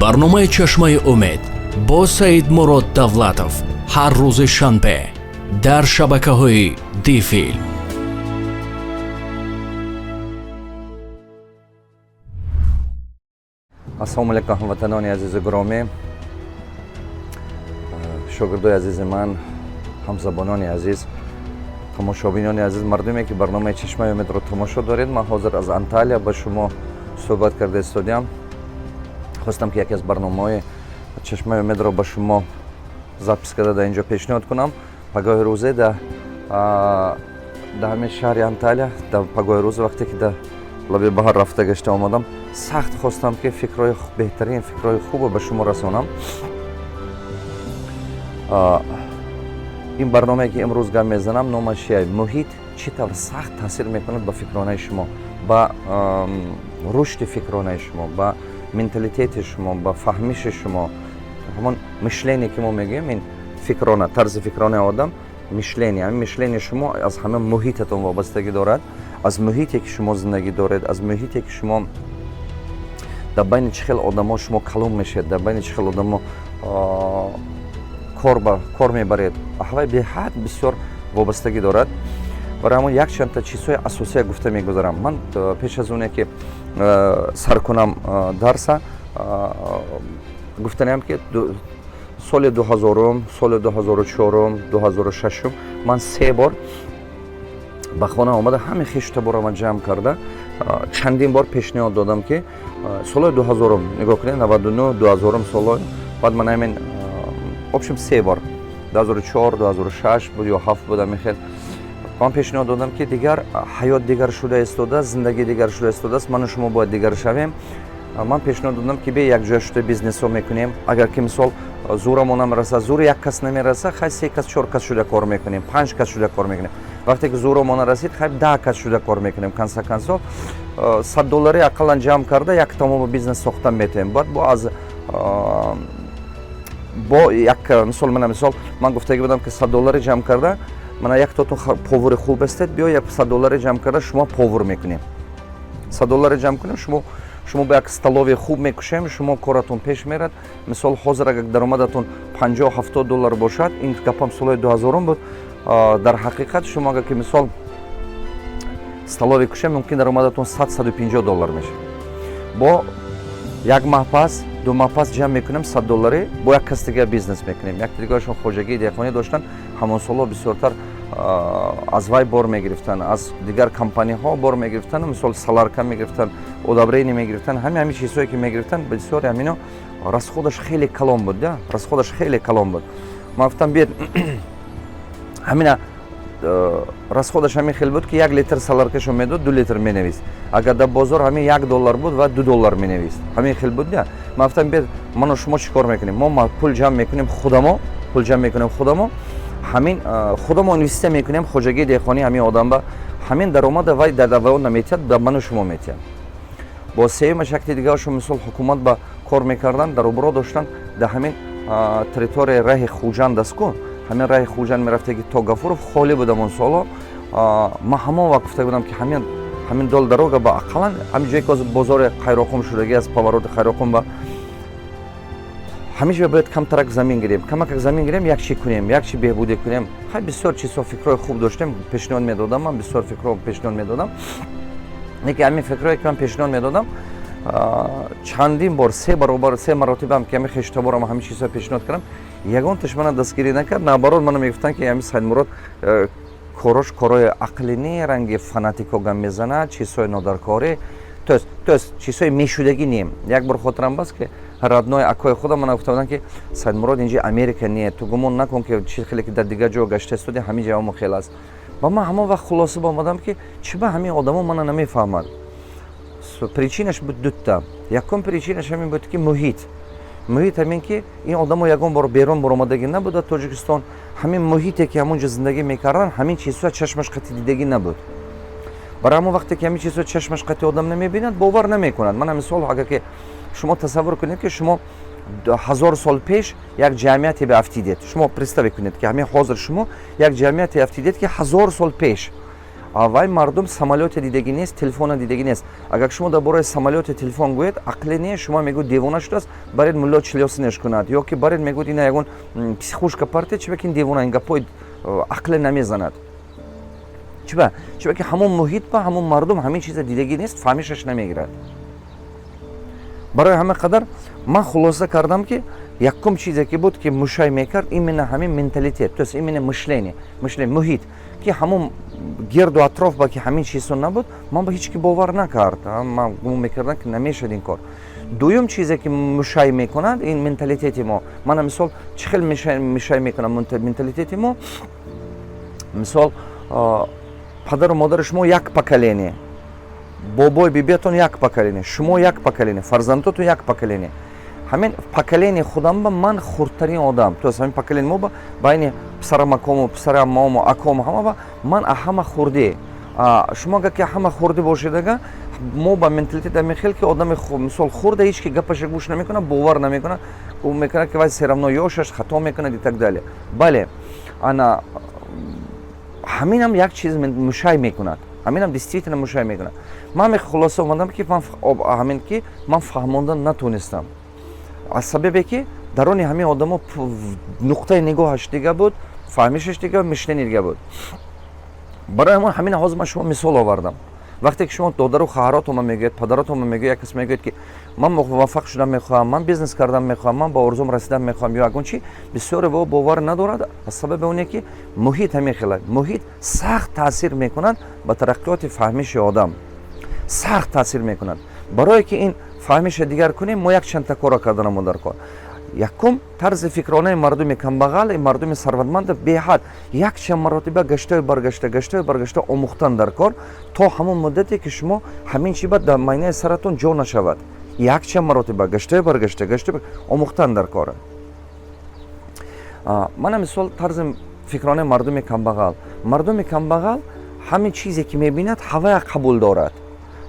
برنامه چشمه امید با سعیدمورد دولتوف هر روز شنبه در شبکه‌های دیفیلم. السلام علیکم هموطنان عزیز گرامی، شاگردای عزیز من، همزبانان عزیز، تماشابینان عزیز، مردمی که برنامه چشمه امید رو تماشا دارید، من حاضر از انطالیا با شما صحبت کرده استودیم. خواستم که یکی از برنامه‌های چشمه امید رو با شما запис کرده در اینجا پیشنهاد کنم. پگاه روزه در همین شهر انطالیا، در پگاه روز وقتی که در لبی بحر رفته گشته آمدم، سخت خواستم که فکرهای بهترین فکرهای خوب به شما رسانم. این برنامه که امروز گام میزنم نامش محیط چطور سخت تاثیر میکنه به فکرانه شما، به رشد فکرانه شما، به منتالیته شما، به فهمیش شما. همون مشلینی که ما میگیم، این فکرانه، طرز فکرانه آدم، مشلینی. همین مشلینی شما از همه محیطتون وابستگی دارد، از محیطی که شما زندگی دارید، از محیطی که شما در بین چه خیلی آدما شما کلام میشید، در بین چه خیلی آدما کار میبرید، احوال به حد بسیار وابستگی دارد. برای همون یک چند تا چیزهای اساسی گفته میگذارم. من پیش از اونه که سر کنم درس، گفتنیم که سال 2000، سال 2004، 2006 من 3 بار به خانه آمده، همه خشتبار من جمع کرده، چندین بار پیشنهاد دادم که سال 2000 نگاه کنید، 99 2000 سال بعد من همین общем 3 بار 2004 2006 بود یا 7 بود میخواد من پیشنهاد دادم که دیگر حیات دیگر شده استوده، زندگی دیگر شده استوده است، من و شما باید دیگر شویم. من پیشنهاد دادم که به یک جای شده بیزنس ها میکنیم. اگر که مثال زورمون نمیرسه، زور یک کس نمیرسه، خیلی 3 کس 4 کس شده کار میکنیم، 5 کس شده کار میکنیم. وقتی که زورمون رسید خیلی 10 کس شده کار میکنیم. کنسا $100 اقلا جمع کرده یک تمام بیزنس ساختن میتونیم. بعد با یک مثال من گفته بودم که $100 جمع کرده، من یک تاتون پاور خوب استید، بیا یک $100 جمع کرده شما پاور میکنیم. $100 جمع کنیم، شما با یک استالوی خوب میکشیم، شما کارتون پیش میرد. مثال حاضر اگر درآمدتون $50-70 باشد، این گپم سال 2000 بود، در حقیقت شما اگر که مثال استالوی کشیم ممکن درآمدتون $100-150 میشه. با یک ماه پس 2 ماه پس جمع میکنیم $100، با یک کس دیگه بیزنس میکنیم. یک دیگرشون خوجگی دیخونی داشتن، همون سالا بسیارتر از وای بار میگرفتن، از دیگر کمپانی ها بار میگرفتن، مثال سالارکا میگرفتن، اودابرینی میگرفتن، همین چیزهایی که میگرفتن بسیار همینو رسخودش خیلی کلام بود، رسخودش خیلی کلام بود. ما گفتم بیاد همین رسخودش همین خیلی بود که 1 لیتر سالارکشو میداد 2 لیتر مینویست. اگر در بازار همین $1 بود و $2 مینویست، همین خیلی بود. ما گفتم بیاد من و شما چیکار میکنیم؟ ما پول جمع میکنیم خودمو، همین خودمو اینوسته میکنیم خوجگی دیخانی همین آدم با همین درآمد وای در دوام نمیتید، در من و شما میتید. با سیم شکل دیگه شما مثال حکومت با کار میکردن، در اوبرا داشتن در همین تریتوری راه خوجان دستکو، همین راه خوجان میرفته که تا گفور خالی بودم اون سالا. ما همون وقت گفته بودم که همین دال دروگه با اقلا همین جایی که از بازار خیراقوم شدگی، از پاورود خیراقوم با همیشه باید کم ترک زمین گیریم، کمک زمین گیریم، یک چی کنیم، یک چی بهبودی کنیم. خیلی بسیار چیزا فکرای خوب داشتیم، پیشنهاد میدادم، من بسیار فکرها پیشنهاد میدادم. یکی همین فکرایی که من پیشنهاد میدادم چندین بار 3 مراتب هم که همین خشتبارم همین چیزا پیشنهاد کردم، یگان تش من دستگیری نکرد. نبرات منو میگفتن که همین سعیدمورد کارای عقلینی رنگ فناتیکو گم میزنه، چیزای نادرکاری، تو چیزای میشودگی نیم. یک بار خاطرم بس که رادنای اکای خودم من گفته بودن که سعیدمورد اینجا امریکا نیست، تو گمان نکن که چیز خیلی که در دیگه جا گشته استودی همین جا هم خیلی است. و من همون وقت خلاصه بامدم که چه به همین آدما من نمیفهمد. پریچینش بود 2 تا. یکم پریچینش همین بود که محیط همین که این آدما یگان بار بیرون برآمدگی نبود تاجیکستان، همین محیطی که همونجا زندگی میکردن همین چیزها چشمش قطعی دیدگی نبود. برای همون وقتی که همین چیزها چشمش قطعی آدم نمیبیند باور نمیکنند. من مثال اگر که شما تصور کنید که شما 1000 سال پیش یک جمعیتی به افتیدید، شما представь کنید که همین حاضر شما یک جمعیتی افتیدید که 1000 سال پیش вай мардум самолёте дидагӣ нест, телефона дидагӣ нест. Агар шумо дар бораи самолёте телефон гӯед, ақле не, шумо мегӯед девона шудааст, баред мулло чилёсинеш кунад, ё ки баред мегӯед ина ягон психушка парте, чиба ки ин девона, ин гапои ақле намезанад. чиба ки ҳамон муҳит ба ҳамон мардум ҳамин чиза дидагӣ нест, фаҳмишаш намегирад. барои ҳама қадар ман хулоса кардам ки якум чизе ки буд ки мушай мекард именно ҳамин менталитет, то есть именно мишление, муҳит ки ҳамон гирду атроф ба ки ҳамин чизо набуд, ман ба ҳеч ки бовар накард. Ман гумон мекардам ки намешад ин кор. дуюм чизе ки мушай мекунад ин менталитети мо. Мана мисол чӣ хел мушай мекунад менталитети мо? Мисол падару модари шумо як поколение, бобой бибиятон як поколение, шумо як поколение, фарзандотон як поколение. ҳамин поколение худам ба ман хурдтарин одам, то есть ҳамин поколение мо ба байни писарам акому, писарам мому, акому ҳама ба ман ҳама хурди. шумо агар ки ҳама хурди бошидага, мо ба менталитет ҳамин хел ки одами мисол хурда ҳеч ки гапаша гӯш намекунад, бовар намекунад, ӯ мекунад ки вай се равно ёшаш хато мекунад и так далее. Бале ана ҳаминам як чиз мушай мекунад, ҳаминам действительно мушай мекунад. Ман хулоса омадам ки ҳамин ки ман фаҳмондан натонистам. аз сабабе ки дарони ҳамин одамо нуқтаи нигоҳаш дига буд, фаҳмишаш дига, мишлени дига буд. барои ҳамон ҳамин ҳозир ман шумо мисол овардам. вақте ки шумо додару хаҳаротома мегӯед, падаратома мегӯед, як кас мегӯед ки ман муваффақ шудан мехоҳам, ман бизнес кардан мехоҳам, ман ба орзум расидан мехоҳам, ё ягон чи, бисёре бо бовар надорад. аз сабаби оне ки муҳит ҳамин хела, муҳит сахт таъсир мекунад ба тараққиёти фаҳмиши одам, сахт таъсир мекунад. барое ки ин фаҳмиша дигар кунем, мо як чанда кора карданамон дар кор. якум тарзи фикронаи мардуми камбағал, мардуми сарватманда беҳад якчанд маротиба гаштаю баргашта омӯхтан дар кор, то ҳамон муддате ки шумо ҳамин чиба дар майнаи саратон ҷо нашавад. якчанд маротиба гаштаю баргашта омӯхтан дар кор. мана мисол тарзи фикронаи мардуми камбағал. мардуми камбағал ҳамин чизе ки мебинад ҳавая қабул дорад,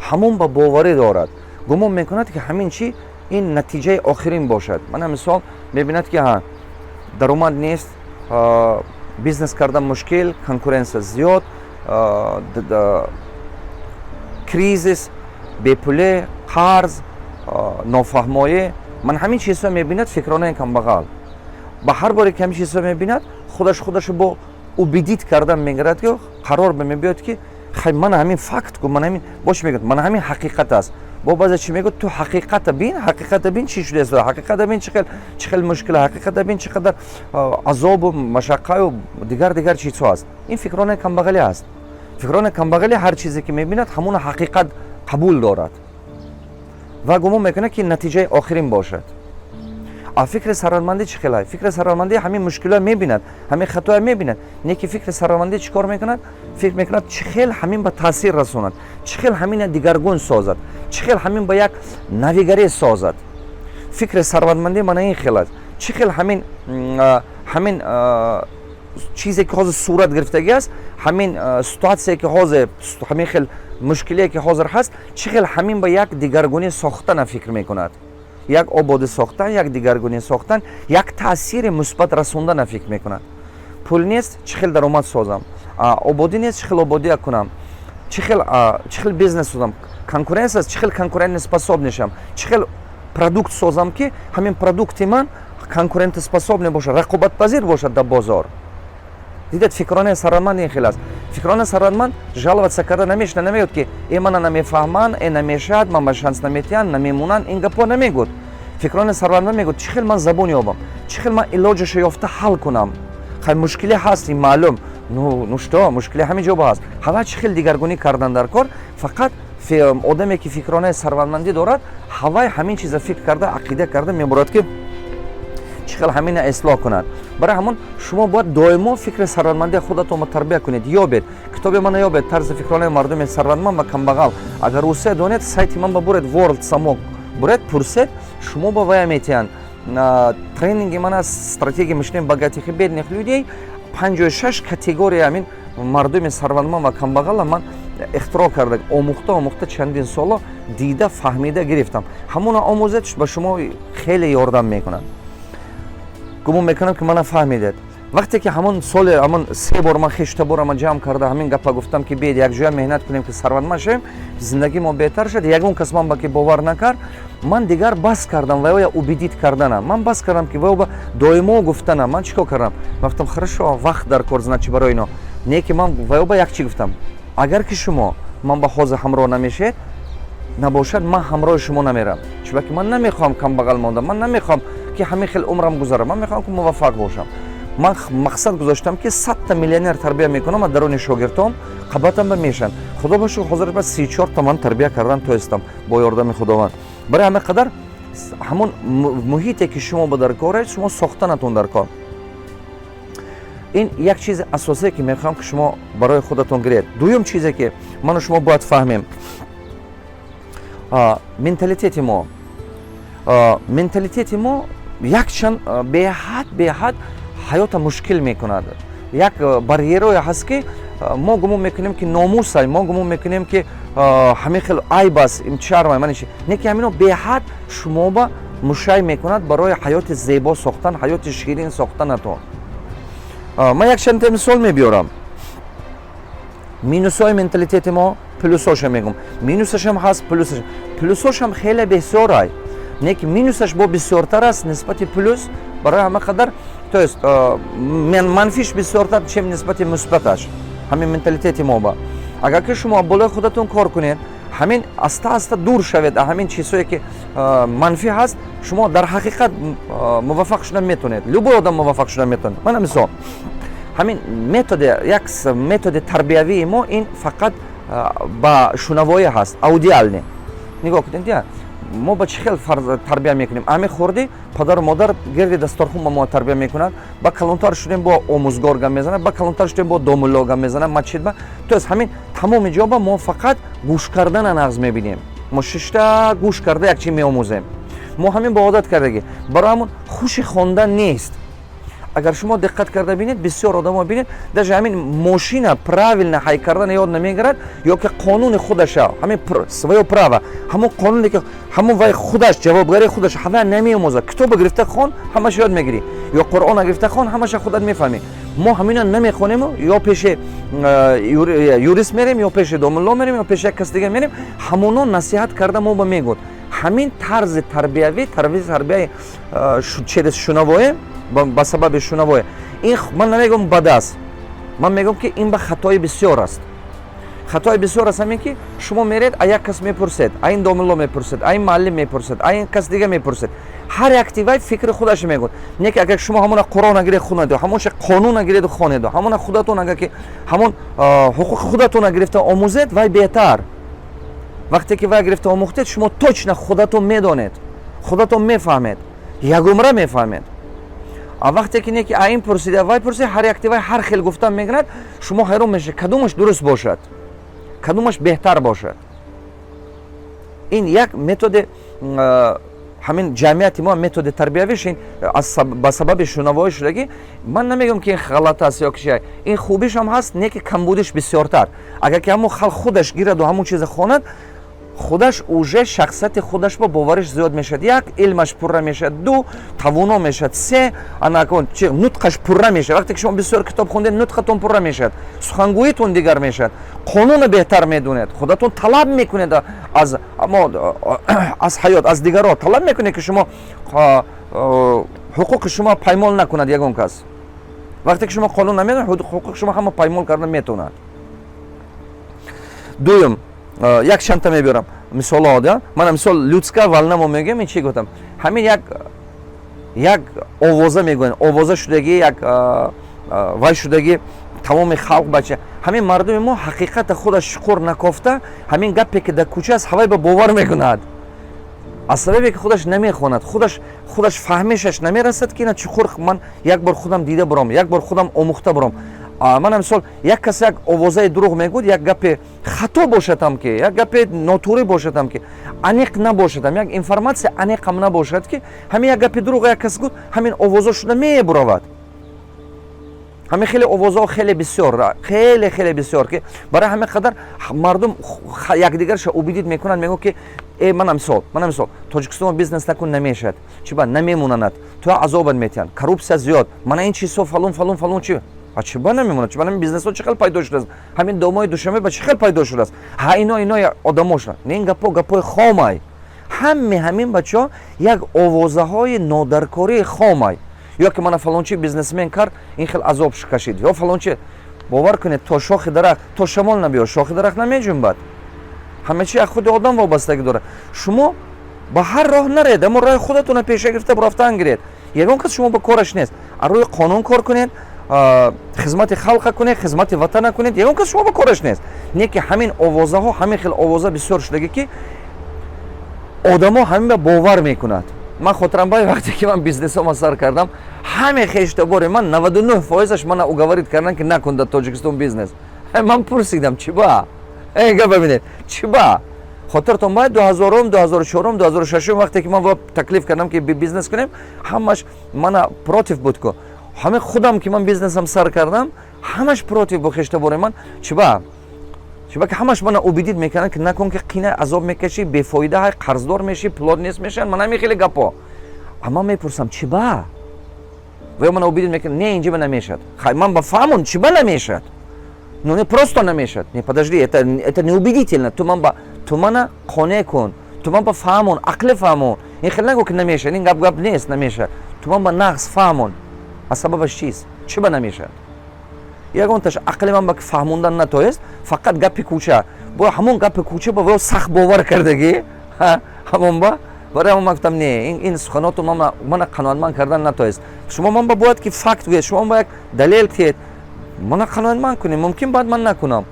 ҳамон ба боварӣ дорад, гумон мекунад ки ҳамин чи ин натиҷаи охирин бошад. мана мисол мебинад ки даромад нест, бизнес кардан мушкил, конкуренсия зиёд, кризис, бепуле, қарз, нофаҳмоӣ. ман ҳамин чизҳо мебинад фикронаи камбағал. ба ҳар боре ки ҳамин чизҳо мебинад, худашро бо убедит кардан мегирад ки қарор ба мебиёд ки хай ман ҳамин факт гу, ман ҳамин бош мегӯяд, ман ҳамин ҳақиқат аст. бо баъзе чи мегӯяд ту ҳақиқата бин чӣ шудааст, ҳақиқата бин чӣ хел мушкила, ҳақиқата бин чӣ қадар азобу машаққаю дигар чизҳо аст. ин фикронаи камбағалӣ аст. фикронаи камбағалӣ ҳар чизе ки мебинад ҳамона ҳақиқат қабул дорад ва гумон мекунад ки натиҷаи охирин бошад. фикри сарватмандӣ чӣ хел аст? фикри сарватмандӣ ҳамин мушкилоя мебинад, ҳамин хатоя мебинад, не ки фикри сарватмандӣ чӣ кор мекунад? фикр мекунад чӣ хел ҳамин ба таъсир расонад, чӣ хел ҳамина дигаргун созад, чӣ хел ҳамин ба як навигаре созад. фикри сарватмандӣ мана ин хел аст. чӣ хел ҳамин чизе ки ҳозир сурат гирифтагӣ аст, ҳамин ситуатсие ки ҳозир, ҳамин хел мушкилие ки ҳозир ҳаст, чӣ хел ҳамин ба як дигаргунӣ сохтана фикр мекунад. як ободӣ сохтан, як дигаргунӣ сохтан, як таъсири мусбат расондана фикр мекунад. пул нест, чӣ хел даромад созам, ободӣ нест, чӣ хел ободия кунам, чӣ хел бизнес созам, конкуренсия аст, чӣ хел конкурентоспособнешам, чӣ хел продукт созам ки ҳамин продукти ман конкурентоспособне бошад, рақобатпазир бошад дар бозор. дидед, фикронаи сарватманд ин хел аст. фикронаи сарватманд жаловатса карда намешна, намегӯяд ки мана намефаҳманд, намешад, ман ба шанс намедиҳанд, намемонанд, ин гапҳо намегӯяд. фикронаи сарватманд мегӯяд чӣ хел ман забон ёбам, чӣ хел ман илоҷаша ёфта ҳал кунам. хай мушкиле ҳаст, ин маълум, ну што, мушкиле ҳамин ҷо ҳаст. ҳава чӣ хел дигаргунӣ кардан дар кор. фақат одаме ки фикронаи сарватмандӣ дорад, ҳаваи ҳамин чиза фикр карда, ақида карда меборад ки чӣ хел ҳамина эслоҳ кунад. барои ҳамон шумо бояд доимо фикри сарватмандии худатонро тарбия кунед, ёбед. китоби мана ёбед, тарзи фикронаи мардуми сарватманд ва камбағал. агар русия донед, сайти ман ба буред, world samo буред, пурсед, шумо ба вая метиҳанд. тренинги ман аст, стратегия мишления богатых и бедных людей, 56 категория ҳамин мардуми сарватманд ва камбағала ман ихтироъ карда, омӯхта чандин соло дида, фаҳмида гирифтам. ҳамона омӯзед ба шумо хеле ёрдам мекунад. гумон мекунам ки мана фаҳмидед. вақте ки ҳамон соли ҳамон 3 бор ман хештаборама ҷамъ карда ҳамин гапа гуфтам ки биед якҷоя меҳнат кунем ки сарвандманд шавем, зиндагӣ мо беҳтар шад. Ягон кас ман ба ки бовар накард. Ман дигар бас кардам ва я убедит карданам. Ман бас кардам ки ва доимо гуфтанам. Ман чӣ кор кардам? Ман гуфтам хорошо, вақт дар кор значи барои ино. Не ки ман ва як чӣ гуфтам? Агар ки шумо ман ба ҳозир ҳамроҳ намешед, набошад ман ҳамроҳи шумо намерам. Чунки ман намехоҳам камбағал мондам. Ман намехоҳам ки ҳамин хел умрам гузарам. Ман мехоҳам ки муваффақ бошам. ман мақсад гузоштам ки 100 миллионер тарбия мекунам аз даруни шогирдом, қабатам ба мешан. Худо ба шукр ҳозир ба 34 та ман тарбия кардан тоистам бо ёрдами худованд. Барои ҳама қадар ҳамон муҳите ки шумо ба дар кор шумо сохтанатон дар кор. ин як чизи асосие ки мехоҳам ки шумо барои худатон гиред. Дуюм чизе ки ману шумо бояд фаҳмем, менталитети мо якчанд беҳад ҳаёта мушкил мекунад. Як барьерое ҳаст ки мо гумон мекунем ки номусай, мо гумон мекунем ки ҳамин хел айб аст, чармай маниши. Не ки ҳамино беҳад шумоба мушай мекунад барои ҳаёти зебо сохтан, ҳаёти ширин сохтанатон. Ман якчанд мисол мебиёрам. Минусҳои менталитети мо, плюсҳоша мегум. Минусашам ҳаст, плюсҳошам хеле бесёрай. Не ки минусаш бо бисёртар аст нисбати плюс, барои ҳама қадар, то есть манфиш бисёртар чем нисбати мусбаташ. Ҳамин менталитети мо ба. Агар ки шумо болои худатон кор кунед, ҳамин аста дур шавед, ҳамин чизҳое ки манфӣ ҳаст, шумо дар ҳақиқат муваффақ шуда метавонед. Любой одам муваффақ шуда метавонад. Мана мисол, ҳамин як методи тарбиявии мо ин фақат ба шунавоӣ ҳаст, аудиалне. Нигоҳ кунед, мо ба чӣ хел тарбия мекунем? Ами хурди падару модар гирди дастархун ба мо тарбия мекунад, ба калонтар шудем бо омӯзгор гам мезанад, ба калонтар шудем бо домулло гам мезанад, мачидба. То есть ҳамин тамоми ҷоба мо фақат гӯш кардана нағз мебинем. Мо шишта гӯш карда як чӣ меомӯзем. Мо ҳамин ба одат кардагӣ. Барои ҳамон хуши хондан нест. Агар шумо диққат карда бинед, бисёр одамо бинед, даже ҳамин мошина правилно ҳай кардан ёд намегирад, ё ки қонуни худаша, ҳамин своё право, ҳамон қонуне ки ҳамон вай худаш, ҷавобгарии худаш ҳама намеомӯзад. Китоба гирифта хон, ҳамаша ёд мегирӣ. Ё Қуръона гирифта хон, ҳамаша худат мефаҳмӣ. Мо ҳамино намехонем, ё пеши юрист мерем, ё пеши домулло мерем, ё пеши як кас дига мерем, ҳамоно насиҳат карда мо ба мегӯд. Ҳамин тарзи тарбияви, тарбияи через шунавоӣ, ба сабаби шунавоӣ, ин ман намегум бад аст. Ман мегум ки ин ба хатои бисёр аст. Хатои бисёр аст ҳамин ки шумо меред, а як кас мепурсед, а ин домулло мепурсед, а ин муаллим мепурсед, а ин кас дига мепурсед. ҳар яктивай фикри худаш мегӯд. Не ки агар шумо ҳамона Қуръона гиред хонеду, ҳамонша қонуна гиреду хонеду, ҳамона худатон агар ки ҳамон ҳуқуқи худатона гирифта омӯзед, вай беҳтар. Вақте ки вай гирифта омӯхтед, шумо точно худатон медонед, худатон мефаҳмед, ягумра мефаҳмед. А вақте ки не ки ин пурсид, вай пурсид, ҳар яктивай ҳар хел гуфтан мекунад, шумо хайрон мешавед, кадомаш дуруст бошад, кадомаш беҳтар бошад. Ин як методи ҳамин ҷамъияти мо методи тарбиявиш ин ба сабаби шунавоӣ шудагӣ, ман намегӯям ки ин ғалат аст ё ки шай. Ин хубиш ҳам ҳаст, не ки камбудиш бисёртар. Агар ки ҳамон халқ худаш гираду ҳамон чиза хонад, худаш уже шахсияти худаш ба бовариш зиёд мешавад. Як илмаш пурра мешавад, ду тавоно мешавад, се нутқаш пурра мешавад. Вақте ки шумо бисёр китоб хондед, нутқатон пурра мешавад, сухангӯитон дигар мешавад, қонуна беҳтар медонед, худатон талаб мекунед аз ҳаёт, аз дигарон талаб мекунед ки шумо ҳуқуқи шумо паймол накунад ягон кас. Вақте ки шумо қонун намедонед, ҳуқуқи шумо ҳама паймол карда метавонад. Дуюм, як чандта мебиёрам мисолҳо. Ман мисол людска вална мо мегӯям, ин чӣ гуфтам? Ҳамин як овоза мегӯям, овоза шудагӣ, як вай шудагӣ тамоми халқ бача. Ҳамин мардуми мо ҳақиқата худаш шуқур накофта, ҳамин гапе ки дар кӯча аст, ҳавай ба бовар мекунад. аз сабабе ки худаш намехонад, худаш фаҳмишаш намерасад ки на чуқур ман як бор худам дида бурам, як бор худам омӯхта бурам. Ман мисол як кас як овозаи дурӯғ мегӯд, як гапе хато бошадам ки, як гапе нотурӣ бошадам ки, аниқ набошадам, як информация аниқам набошад ки ҳамин як гапи дурӯғ як кас гӯд, ҳамин овоза шуда мебуравад. ҳамин хеле овозҳо хеле бисёр хеле бисёр ки барои ҳамин қадар мардум якдигарша убедид мекунанд, мегӯянд ки мана мисол Тоҷикистон бизнес накун намешавад, чи ба намемонад, ту азобат метиҳанд, коррупсия зиёд, мана ин чизҳо фалон чи чи ба намемонад, чи ба намин бизнесҳо чӣ хел пайдо шудааст, ҳамин домои душанбе ба чӣ хел пайдо шудааст, ино одамҳо шуданд. Не ин гапҳои хомай. ҳамин бачаҳо як овозаҳои нодаркории хомай. ё ки мана фалончи бизнесмен кард, ин хел азоб кашид, ё фалончи бовар кунед то шохи дарахт то шамол набиёд, шохи дарахт намеҷунбад. ҳама чи аз худи одам вобастагӣ дорад. шумо ба ҳар роҳ наред, аммо роҳи худатона пеша гирифта рафтан гиред. ягон кас шумо ба кораш нест. аз рӯи қонун кор кунед, хизмати халқа кунед, хизмати ватана кунед, ягон кас шумо ба кораш нест. Не ки ҳамин овозаҳо, ҳамин хел овоза бисёр шудагӣ ки одамо ҳамин бовар мекунад. ман хотирам баъди вақте ки ман бизнесома сар кардам, ҳамин хештабори ман 99%аш мана уговорид кардан ки накун дар Тоҷикистон бизнес. ман пурсидам чи ба? Га бабинед, чи ба? хотиртон баъд 2000, 2004, 2006 вақте ки ман таклиф кардам ки бизнес кунем, ҳамаш мана против буд ку. ҳамин худам ки ман бизнесам сар кардам, ҳамаш против бо хештабори ман чи ба? ки ҳамаш мана убедид мекунанд ки накун ки қина азоб мекашӣ, бефоида ҳай қарздор мешӣ, плод нест мешаванд, мана ҳамин хеле гапҳо. ман мепурсам чи ба? ва ё мана убедид мекунанд не инҷа ба намешавад. ман ба фаҳмон чи ба намешавад? Ну не просто намешавад. Не подожди, это неубедительно. Ту мана қонеъ кун. Ту ман ба фаҳмон, ақли фаҳмон. Ин хеле нагӯ ки намешавад, ин гап нест намешавад. Ту ман ба нағз фаҳмон. аз сабабаш чист? Чи ба намешавад? ягонташ ақли ман ба фаҳмондан натоест, фақат гапи кӯча. бо ҳамон гапи кӯча ба сахт бовар кардагӣ, ҳамон ба барои ҳамон ман гуфтам не, ин суханоту мана қаноатманд кардан натоест. шумо ман ба бояд ки факт гӯед, шумо ба як далел диҳед, мана қаноатманд кунем, мумкин баъд ман накунам.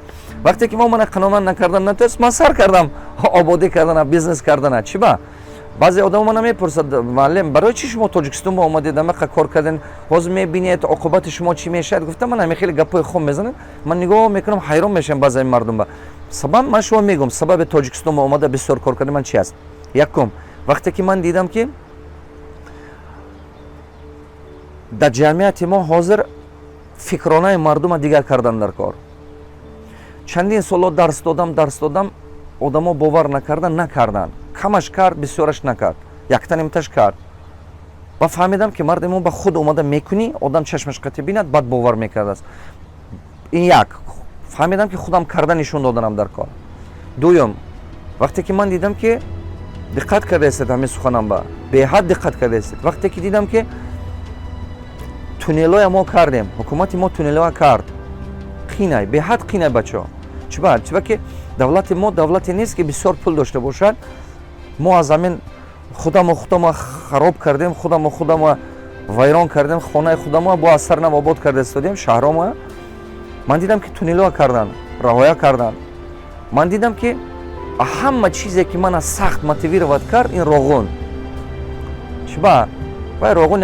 вақте ки мана қаноатманд накардан натоест, ман сар кардам ободӣ кардана, бизнес кардана. чи ба? баъзе одамо мана мепурсад, муаллим барои чи шумо Тоҷикистон ба омадед, амақа кор карден, ҳозир мебинед оқибати шумо чӣ мешавад? гуфтам ман ҳамин хеле гапҳои хом мезанед, ман нигоҳ мекунам, ҳайрон мешавам баъзе мардум ба. сабаб ман шумо мегӯям, сабаби Тоҷикистон ба омада бисёр кор кардан ман чи аст? якум, вақте ки ман дидам ки дар ҷамъияти мо ҳозир фикронаи мардума дигар кардан дар кор. чандин соло дарс додам, одамо бовар накардан. камаш кард, бисёраш накард, яктанимташ кард. ва фаҳмидам ки мардимо ба худ омада мекунӣ, одам чашмаш қати бинад, баъд бовар мекардааст. ин як. фаҳмидам ки худам карда нишон доданам дар кор. дуюм, вақте ки ман дидам ки диққат кардаистед ҳамин суханам ба, беҳад диққат кардаистед. вақте ки дидам ки туннелоя мо кардем, ҳукумати мо туннелоя кард, қинай, беҳад қинай бачаҳо. чи ба ки давлати мо давлате нест ки бисёр пул дошта бошад. мо аз ҳамин худамо хароб кардем, худамо вайрон кардем, хонаи худамо бо аз сар нав обод карда истодем, шаҳромо. ман дидам ки туннелоя кардан, раҳоя кардан. ман дидам ки ҳама чизе ки мана сахт мотивировать кард, ин роғун. чи ба? вай роғун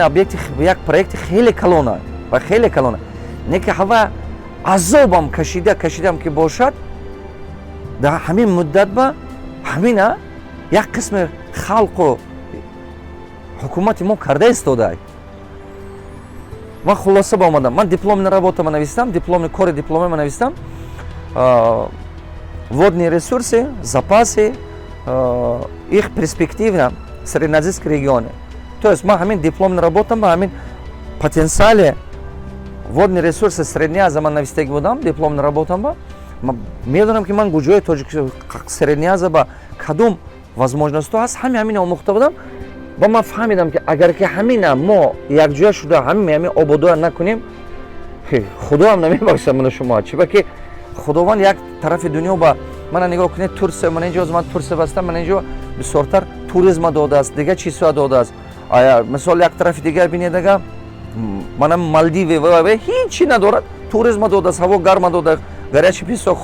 як проекти хеле калона, ва хеле калона. Не ки ҳава азобам кашидам ки бошад, дар ҳамин муддат ба ҳамина як қисми халқу ҳукумати мо карда истодааст. ман хулоса ба омадам, ман дипломни работама навистам, кори дипломема навистам, водни ресурси, запаси, их перспектива среднеазийски регионе. То есть ман ҳамин дипломни работам ба ҳамин потенциали водни ресурси Средняя Азия ман навистаги будам, дипломни работам ба. медонам ки ман гуҷои Средняя Азия ба кадом возможностҳо ҳаст, ҳамин омӯхта будам. ба ман фаҳмидам ки агар ки ҳамина мо якҷоя шуда ҳамин ободоя накунем, худоам намебахшад мана шумо. чи ба ки худованд як тарафи дунё ба мана нигоҳ кунед, Турсия, ман инҷо ман Турсия бастам, ман инҷо бисёртар туризма додааст, дигар чизҳоя додааст. мисол як тарафи дигар бинед, ага мана Малдиве ҳеҷ надорад, туризма додааст, ҳаво гарма додааст, гарячи писок,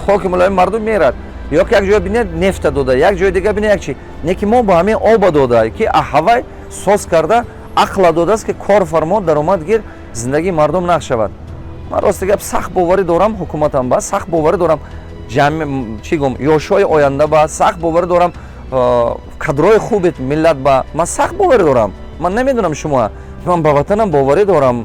хоки мулоим мардум мерад. ё ки як ҷоя бинед нефта дода, як ҷоя дигар бинед як чи. Не ки мо ба ҳамин оба дода, ки ҳавай соз карда ақла додааст ки кор фармо, даромад гир, зиндагии мардум нақш шавад. ман рости гап сахт боварӣ дорам ҳукуматам ба, сахт боварӣ дорам чӣ гум ёшои оянда ба, сахт боварӣ дорам кадрои хуби миллат ба, ман сахт боварӣ дорам. ман намедонам шумо, ман ба ватанам боварӣ дорам,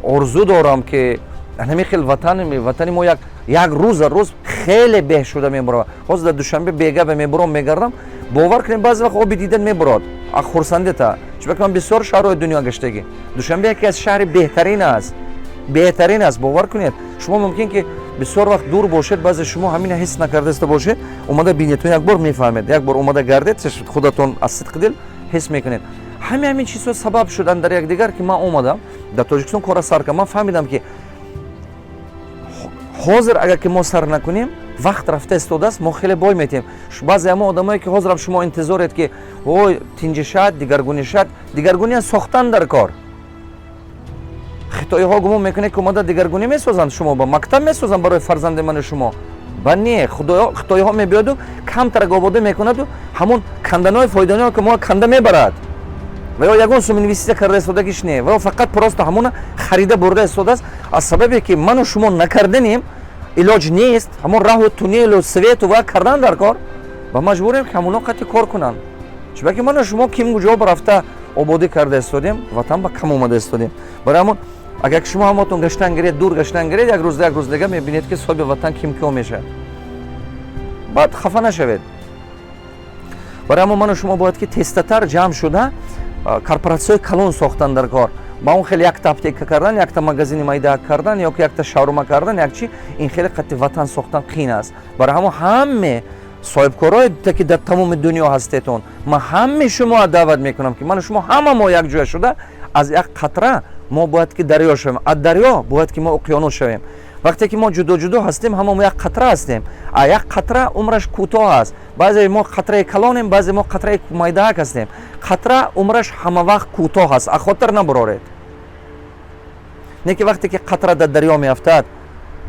орзу дорам ки ҳамин хел ватани мо як рӯза рӯз хеле беҳ шуда мебурад. ҳозир дар душанбе бегапе мебурам мегардам, бовар кунем баъзе вақт оби дидан мебурад аз хурсандита. чунки ман бисёр шаҳрҳои дунё гаштагӣ. душанбе яке аз шаҳри беҳтарин аст. бовар кунед, шумо мумкин ки бисёр вақт дур бошед, баъзе шумо ҳамина ҳис накардаста бошед, омада бинед, як бор мефаҳмед, як бор омада гардед, худатон аз сидқи дил ҳис мекунед. ҳамин чизҳо сабаб шуданд дар якдигар ки ман омадам дар Тоҷикистон кора сар кардам. ман фаҳмидам ки ҳозир агар ки мо сар накунем, вақт рафта истодааст, мо хеле бой метем. баъзе ҳамон одамое ки ҳозирам шумо интизоред ки ой тинҷишад, дигаргунӣ сохтан дар кор. хитоиҳо гумон мекунед ки омада дигаргунӣ месозанд, шумо ба мактаб месозанд барои фарзанди ману шумо. ба не, хитоиҳо мебиёду камтарак обода мекунаду ҳамон канданои фоиданоро ки мо канда мебарад. ва ё ягон сум инвестисия карда истодагиш не, ва ё фақат просто ҳамона харида бурда истодааст. аз сабабе ки ману шумо накарданем, илоҷ нест, ҳамон раҳу тунелу свету ва кардан дар кор, ба маҷбурем ки ҳамуно қати кор кунанд. чунки ману шумо ким ҷо рафта ободӣ карда истодем, ватан ба кам омада истодем. барои ҳамон агар шумо ҳамотон гаштан гиред, дур гаштан гиред, як рӯз дига мебинед ки соҳиби ватан ким киё мешавад. баъд хафа нашавед. барои ҳамон ману шумо бояд ки тестатар ҷамъ шуда корпоратсияҳои калон сохтан дар кор. ба он хеле якта аптека кардан, якта магазини майда кардан, ё ки якта шаврума кардан, як чи ин хеле қати ватан сохтан қиин аст. барои ҳамон ҳаме соҳибкорҳои ки дар тамоми дунё ҳастетон, ман ҳамаи шумо даъват мекунам ки ману шумо ҳама мо як ҷоя шуда аз як қатра мо бояд ки дарё шавем, аз дарё бояд ки мо уқёнус шавем. вақте ки мо ҷудо ҳастем, ҳама мо як қатра ҳастем, а як қатра умраш кӯтоҳ аст. баъзе мо қатраи калонем, баъзе мо қатраи майдаак ҳастем. қатра умраш ҳама вақт кӯтоҳ аст, аз хотир набуроред. не ки вақте ки қатра дар дарё меафтад,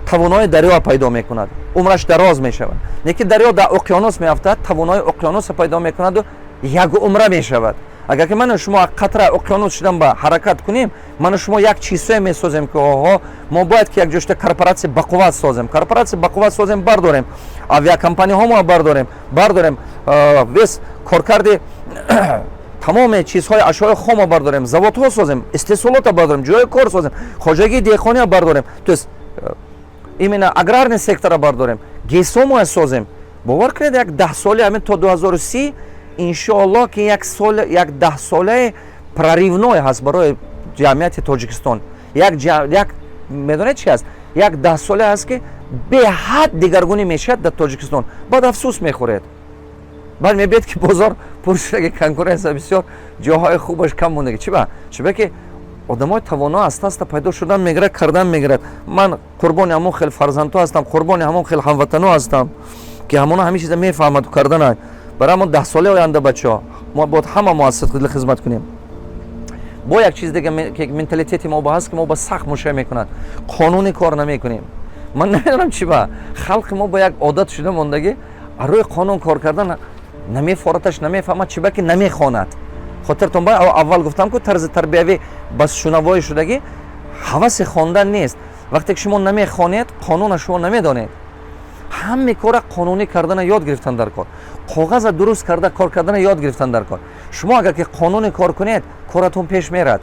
тавонои дарё пайдо мекунад, умраш дароз мешавад. не ки дарё дар уқёнус меафтад, тавонои уқёнуса пайдо мекунаду як умра мешавад. агар ки ману шумо қатра уқёнус шудан ба ҳаракат кунем, ману шумо як чизҳое месозем ки оҳо мо бояд ки як ҷошта корпоратсия бақувват созем. корпоратсия бақувват созем, бардорем авиакомпанияҳомо бардорем вес коркарди тамоми чизҳои ашёи хомо бардорем, заводҳо созем, истеҳсолота бардорем, ҷои кор созем, хоҷагии деҳқониро бардорем, то есть именно аграрный сектора бардорем, гесомо созем. бовар кунед як 10 соли ҳамин то 2030 иншоаллоҳ ки як 10 солаи проривной ҳаст барои ҷамъияти Тоҷикистон. як медонед чи аст? як 10 соле ҳаст ки беҳад дигаргунӣ мешавад дар Тоҷикистон. баъд афсӯс мехӯред. баъд мебиед ки бозор пур шудаги конкуренсия бисёр ҷоҳои хубаш кам мондаги. чиба ки одамои тавоно аста пайдо шудан мегирад, кардан мегирад. ман қурбони ҳамон хел фарзандҳо ҳастам, қурбони ҳамон хел ҳамватанҳо ҳастам ки ҳамона ҳамин чиза мефаҳмад кардананд. барои ҳамон 10 соли оянда бачаҳо мо бояд ҳама мо аз сидқи дил хизмат кунем. бо як чиз дига ки менталитети мо ба ҳаст ки мо ба сахт мушоҳида мекунад, қонуни кор намекунем. ман намедонам чӣ ба халқи мо ба як одат шуда мондаги рӯи қонун кор кардан намефораташ, намефаҳмад, чӣ ба ки намехонад. хотиртон ба аввал гуфтам ки тарзи тарбиявӣ ба шунавои шудаги ҳаваси хондан нест. вақте ки шумо намехонед, қонуна шумо намедонед. ҳаме кора қонунӣ кардана ёд гирифтан дар кор, коғаза дуруст карда кор кардана ёд гирифтан дар кор. шумо агар ки қонуни кор кунед, коратон пеш мерад.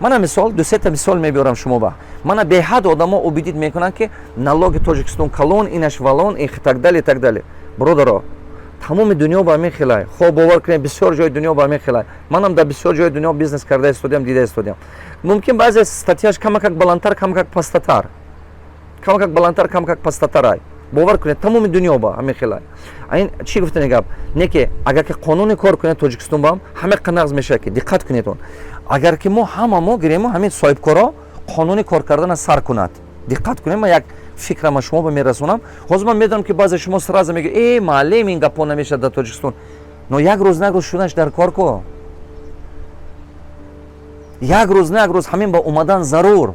мана мисол 2-3 мисол мебиёрам шумо ба. мана беҳад одамо убедид мекунанд ки налоги Тоҷикистон калон, инаш валон, и так дале. бародаро, тамоми дунё ба ҳамин хелай. хоб бовар кунед, бисёр ҷои дунё ба ҳамин хелай. манам дар бисёр ҷои дунё бизнес карда истодиам, дида истодиам. мумкин баъзе статьяш камакак баландтар, камакак пастатар. бовар кунед, тамоми дунё ба ҳамин хелай. ин чӣ гуфтани гап? не ки агар ки қонуни кор кунед Тоҷикистон ба ҳама қанағз мешавад ки диққат кунедон. агар ки мо ҳама мо гирем ҳамин соҳибкоро қонуни кор кардана сар кунад. диққат кунед, ман як фикрама шумо ба мерасонам. ҳозир ман медонам ки баъзе шумо сразу мегӯед маълим ин гапо намешавад дар Тоҷикистон. но як рӯз шунаш дар кор ко. як рӯз ҳамин ба омадан зарур.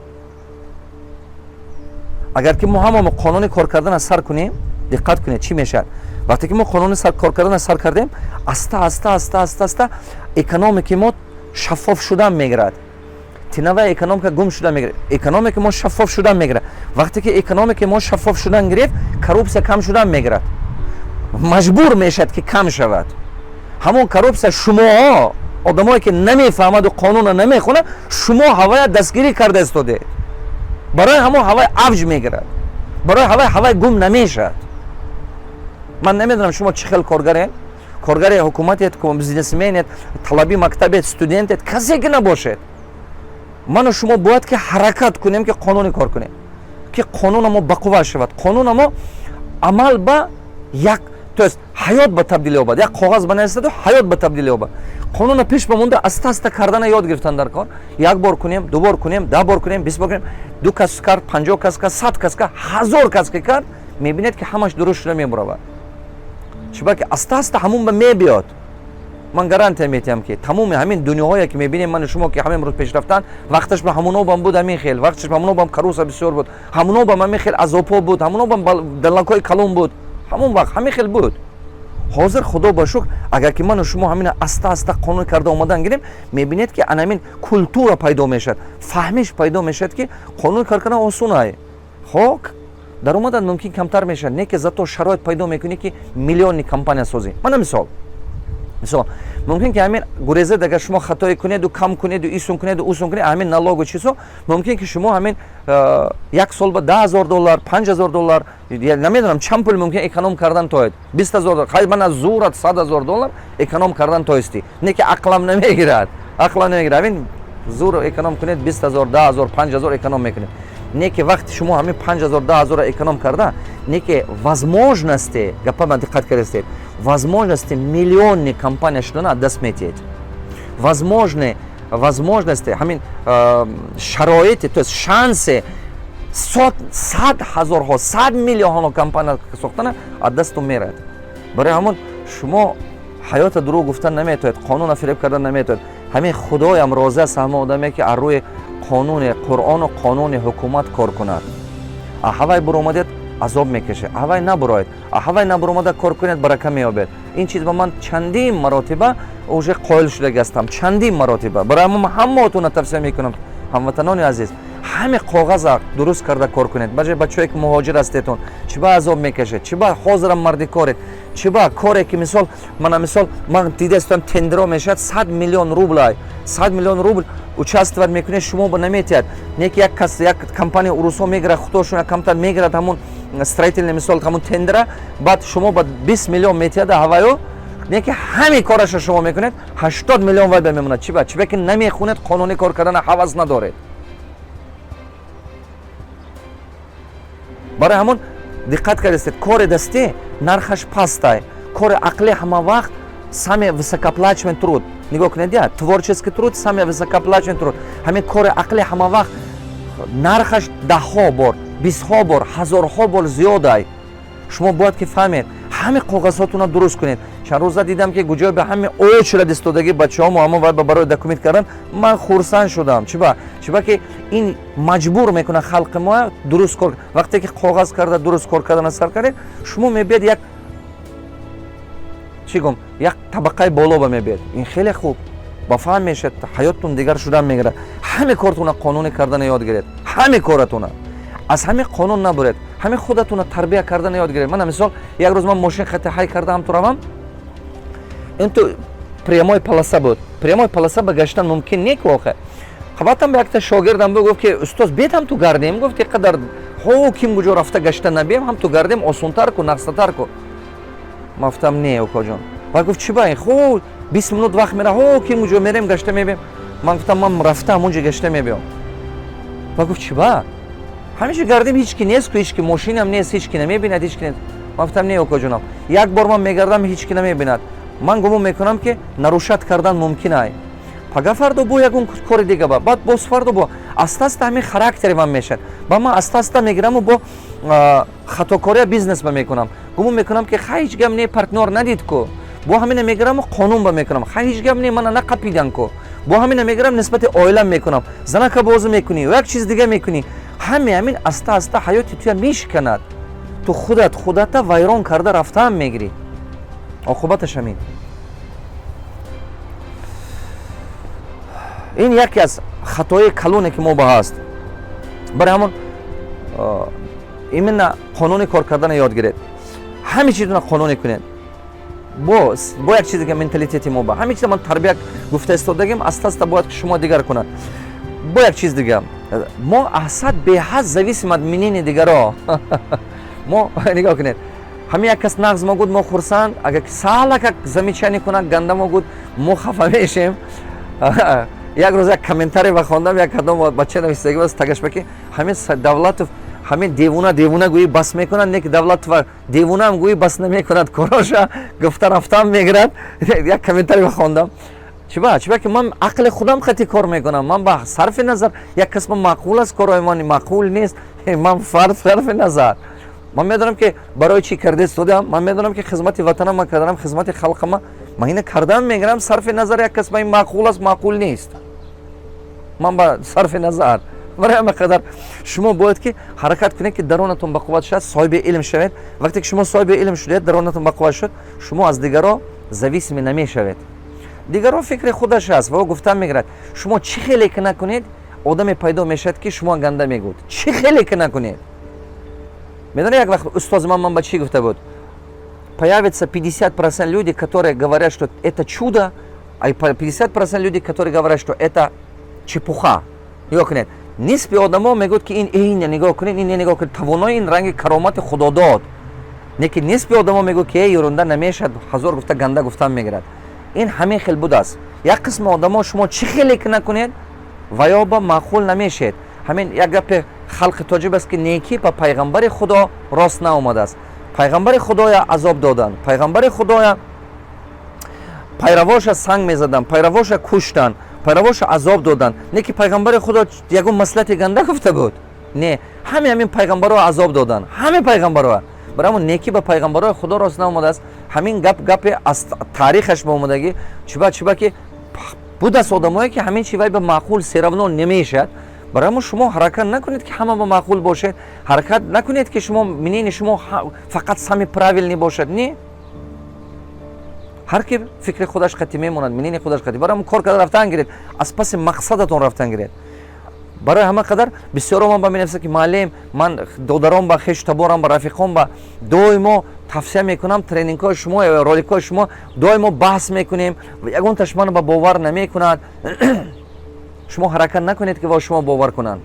агар ки мо ҳама қонуни кор кардана сар кунем, диққат кунед чӣ мешавад. вақте ки мо қонуни кор кардана сар кардем, аста экономики мо шаффоф шудан мегирад. тинаваи экономика гум шудан мегирад. экономика мо шаффоф шудан мегирад. вақте ки экономика мо шаффоф шудан гирифт, коррупсия кам шудан мегирад. маҷбур мешавад ки кам шавад. ҳамон коррупсия одамое ки намефаҳмаду қонуна намехонад, шумо ҳавая дастгирӣ карда истодед. برای همون هوای اوج میگیرد، برای هوای گم نمیشد. من نمیدونم شما چه خیلی کارگرین، کارگر حکومتید، بیزنسمنید، طلبی مکتبید، استودنتید، کسی که نباشید. من و شما باید که حرکت کنیم که قانونی کار کنیم، که قانون ما بقوه شود، قانون ما عمل به یک توست حیات به تبدیل یابد، یک کاغذ بنویسد و حیات به تبدیل یابد. قانون پیش بمونده استه استه کردن یاد گرفتن در کار. یک بار کنیم، دو بار کنیم، 10 بار کنیم، 20 بار کنیم، 2 کس کرد، 50 کس کرد، 100 کس کرد، 1000 کس که کرد، میبینید که همش درست شده میبرود. چرا که استه استه همون به میبیاد. من گارانتی میتیم که تمام همین دنیاهایی که میبینیم من و شما که همین روز پیش رفتن، وقتش به همونو بام بود، همین خیل وقتش به همونو بام کروس بسیار بود، همونو بام همین خیل عذاب بود، همونو بام دلنکای کلون بود، همون وقت همین خیل بود. حاضر خدا با شکر اگر که من و شما همین استه استه قانون کرده اومدن گیریم، میبینید که همین کلتور پیدا میشد، فهمش پیدا میشد که قانون کار کردن آسونه. خب درآمد ممکن کمتر میشه، نه که zato شرایط پیدا میکنی که میلیونی کمپانی سازی. من مثال ممکن که همین گریزه دیگه شما خطایی کنید و کم کنید و ایسون کنید و اوسون کنید همین نلاگ و چیزا، ممکن که شما همین یک سال با $10,000 $5,000 نمیدونم چند پول ممکن اکونوم کردن توید، $20,000 خیلی من از زورت $100,000 اکونوم کردن تویستی، نه که عقلم نمیگیرد، عقلم نمیگیرد. همین زور اکونوم کنید 20,000 10,000 5,000 اکونوم میکنید، نه که وقتی شما همین 5,000 10,000 اکونوم کرده، не ке возможности, гапа диққат кардед, возможности миллионни компания шудана даст метиед. Возможности, ҳамин шароити, то есть шансе 100,000 100 миллион компания сохтана аз дасту мерад. Барои ҳамон шумо ҳаёта дурӯғ гуфтан наметавонед, қонуна фиреб кардан наметавонед. ҳамин худоям роза аст ҳама одаме ки аз рӯи қонуни Қуръону қонуни ҳукумат кор кунад. ҳавай буромадед азоб мекашед, ҳавай набуроед, ҳавай набуромада кор кунед барака меёбед. ин чиз ба ман чандин маротиба уже қоил шуда гастам, чандин маротиба. барои ҳамаотуна тавсия мекунам, ҳамватанони азиз, ҳаме коғаза дуруст карда кор кунед. баҷои бачаҳое ки муҳоҷир ҳастедтон чӣ ба азоб мекашед, чӣ ба ҳозирам марди коред, чӣ ба коре ки мисол ман дидастам тендеро мешавад 100 миллион рублай, 100 миллион рубл участвовать мекунед, шумо ба наметиҳад. не ки як компания урусҳо мегирад, худошон як камтар мегирад ҳамун строительный мисол ҳамун тендера, баъд шумо ба 20 миллион метиҳад ҳаваё, не ки ҳамин кораша шумо мекунед 80 миллион вай бемемонад. чӣ ба ки намехунед, қонунӣ кор кардана ҳаваз надоред. барои ҳамон диққат кардед, кори дастӣ нархаш пастай, кори ақлӣ ҳама вақт самый высокоплачиваемый труд. нигоҳ кунед, я творческий труд, самый высокоплачиваемый труд. ҳамин кори ақлӣ ҳама вақт нархаш даҳҳо бор, 20 бор, 1000 бор зиёдай. шумо бояд ки фаҳмед, ҳамин коғазҳотуна дуруст кунед. чанд рӯза дидам ки гуҷои ба ҳамин очередь истодагӣ бачаҳомо ҳамон вай ба барои документ кардан, ман хурсанд шудам. чӣ ба ки ин маҷбур мекунад халқи мо дуруст кор. вақте ки коғаз карда дуруст кор кардана сар кардед, шумо мебиед як чӣ гум як табақаи боло ба мебиед. ин хеле хуб, ба фаҳм мешавад, ҳаёттун дигар шудан мегирад. ҳаме кортуна қонунӣ кардана ёд гиред, ҳаме коратуна аз ҳамин қонун набуред, ҳамин худатуна тарбия кардана ёд гиред. мана мисол як рӯз ман мошин хати ҳай кардам туравам, ин ту прямой полоса буд. прямой полоса ба гаштан мумкин не ки охе. хабатам ба якта шогирдам бу гуфт ки устоз бед ҳам ту гардем, гуфт ки қадар ҳо ким куҷо рафта гашта набием, ҳам ту гардем осонтар ку, нақсатар ку. ман гуфтам не окоҷон. ва гуфт чӣ ба ин хо 20 минут вақт мера, ҳо ким куҷо мерем гашта мебием. ман гуфтам ман рафтам онҷо гашта мебиём. ва гуфт чӣ ба ҳамеша гардем, ҳеч ки нест ку, ҳеч ки мошинам нест, ҳеч ки намебинад, ҳеч ки нест. ман гуфтам не окоҷонам, як бор ман мегардам, ҳеч ки намебинад. ман гумон мекунам ки нарушат кардан мумкин ай. пага фардо бо ягон кори дига ба, баъд боз фардо бо аста аста ҳамин характери ман мешад. ба ман аста аста мегираму бо хатокория бизнес ба мекунам. гумон мекунам ки ҳеч гап не партнёр надид ку, бо ҳамина мегираму қонун ба мекунам. ҳеч гап не мана нақапидан ку, бо ҳамина мегирам нисбати оилам мекунам. занака бозӣ мекунӣ, як чиз дига мекунӣ. ҳамин аста аста ҳаёти туя мешиканад. ту худата вайрон карда рафтаам мегирӣ. оқубаташ ҳамин. ин яке аз хатои калоне ки мо ба ҳаст. барои ҳамон именно қонунӣ кор кардана ёд гиред. ҳамин чизуна қонунӣ кунед. бо як чизе ки менталитети мо ба ҳамин чиза ман тарбия гуфта истодагим, аста аста бояд ки шумо дигар кунад. бо як чиз дигар мо асад беҳад зависим аз мнение дигаро мо нигоҳ кунед ҳамин як кас нағз могуд мо хурсанд агар салака замечание кунад ганда могуд мо хафа мешем як рӯз як комментарий ва хондам як кадом бача навистаги бас тагашбаки ҳамин Давлатов ҳамин девуна гӯи бас мекунад не ки Давлатов девунаам гӯи бас намекунад короша гуфта рафтам мегирад як комментарий ва хондам чиба ки ман ақли худам хати кор мекунам ман ба сарфи назар як кас ман маъқул аст корои ман маъқул нест ман сарфи назар ман медонам ки барои чӣ карда студам ман медонам ки хизмати ватанам ман кардам хизмати халқама ман ина кардам мегирам сарфи назар як кас ман маъқул аст маъқул нест ман ба сарфи назар барои ҳама қадар шумо бояд ки ҳаракат кунед ки даронатон ба қувват шавад соҳиби илм шавед вақте ки шумо соҳиби илм шудед даронатон ба қувват шуд шумо аз дигаро зависимӣ намешавед дигаро фикри худаш аст ва ӯ гуфтан мегирад шумо чӣ хеле ки накунед одаме пайдо мешавад ки шумо ганда мегӯд чӣ хеле ки накунед медонед як вақт устози ман ба чӣ гуфта буд появится 50% люди которые говорят что это чудо а 50% люди которые говорят что это чепуха нигоҳ кунед нисби одамо мегӯд ки ин нигоҳ кунед ин нигоҳ кунед тавонои ин ранги каромати худо дод лекин нисби одамо мегӯд ки юрунда намешад ҳазор гуфта ганда гуфтан мегирад ин ҳамин хел буд аст як қисми одамо шумо чӣ хеле ки накунед ваёба маъқул намешед ҳамин як гапи халқи тоҷиб аст ки некӣ ба пайғамбари худо рост наомадааст пайғамбари худоя азоб доданд пайғамбари худоя пайравоша санг мезаданд пайравоша куштанд пайравоша азоб доданд не ки пайғамбари худо ягон маслиҳати ганда гуфта буд не ҳамин пайғамбаро азоб доданд ҳамин пайғамбаро барои ҳамон некӣ ба пайғамбарои худо рост наомадааст ҳамин гапи аз таърихаш маомадагӣ чиба ки будааст одамое ки ҳамин чи вай ба маъқул серавно намешад барои ҳамон шумо ҳаракат накунед ки ҳама ба маъқул бошед ҳаракат накунед ки шумо мнение шумо фақат сами правилни бошад не ҳар ки фикри худаш қатӣ мемонад мнение худаш қатӣ барои ҳамон кор карда рафтан гиред аз паси мақсадатон рафтан гиред барои ҳама қадар бисёро ман ба менависад ки маълим ман додарон ба хешу таборам ба рафиқон ба доимо тавсия мекунам тренингҳои шумо роликҳои шумо доимо баҳс мекунем ягонташ маро ба бовар намекунад шумо ҳаракат накунед ки во шумо бовар кунанд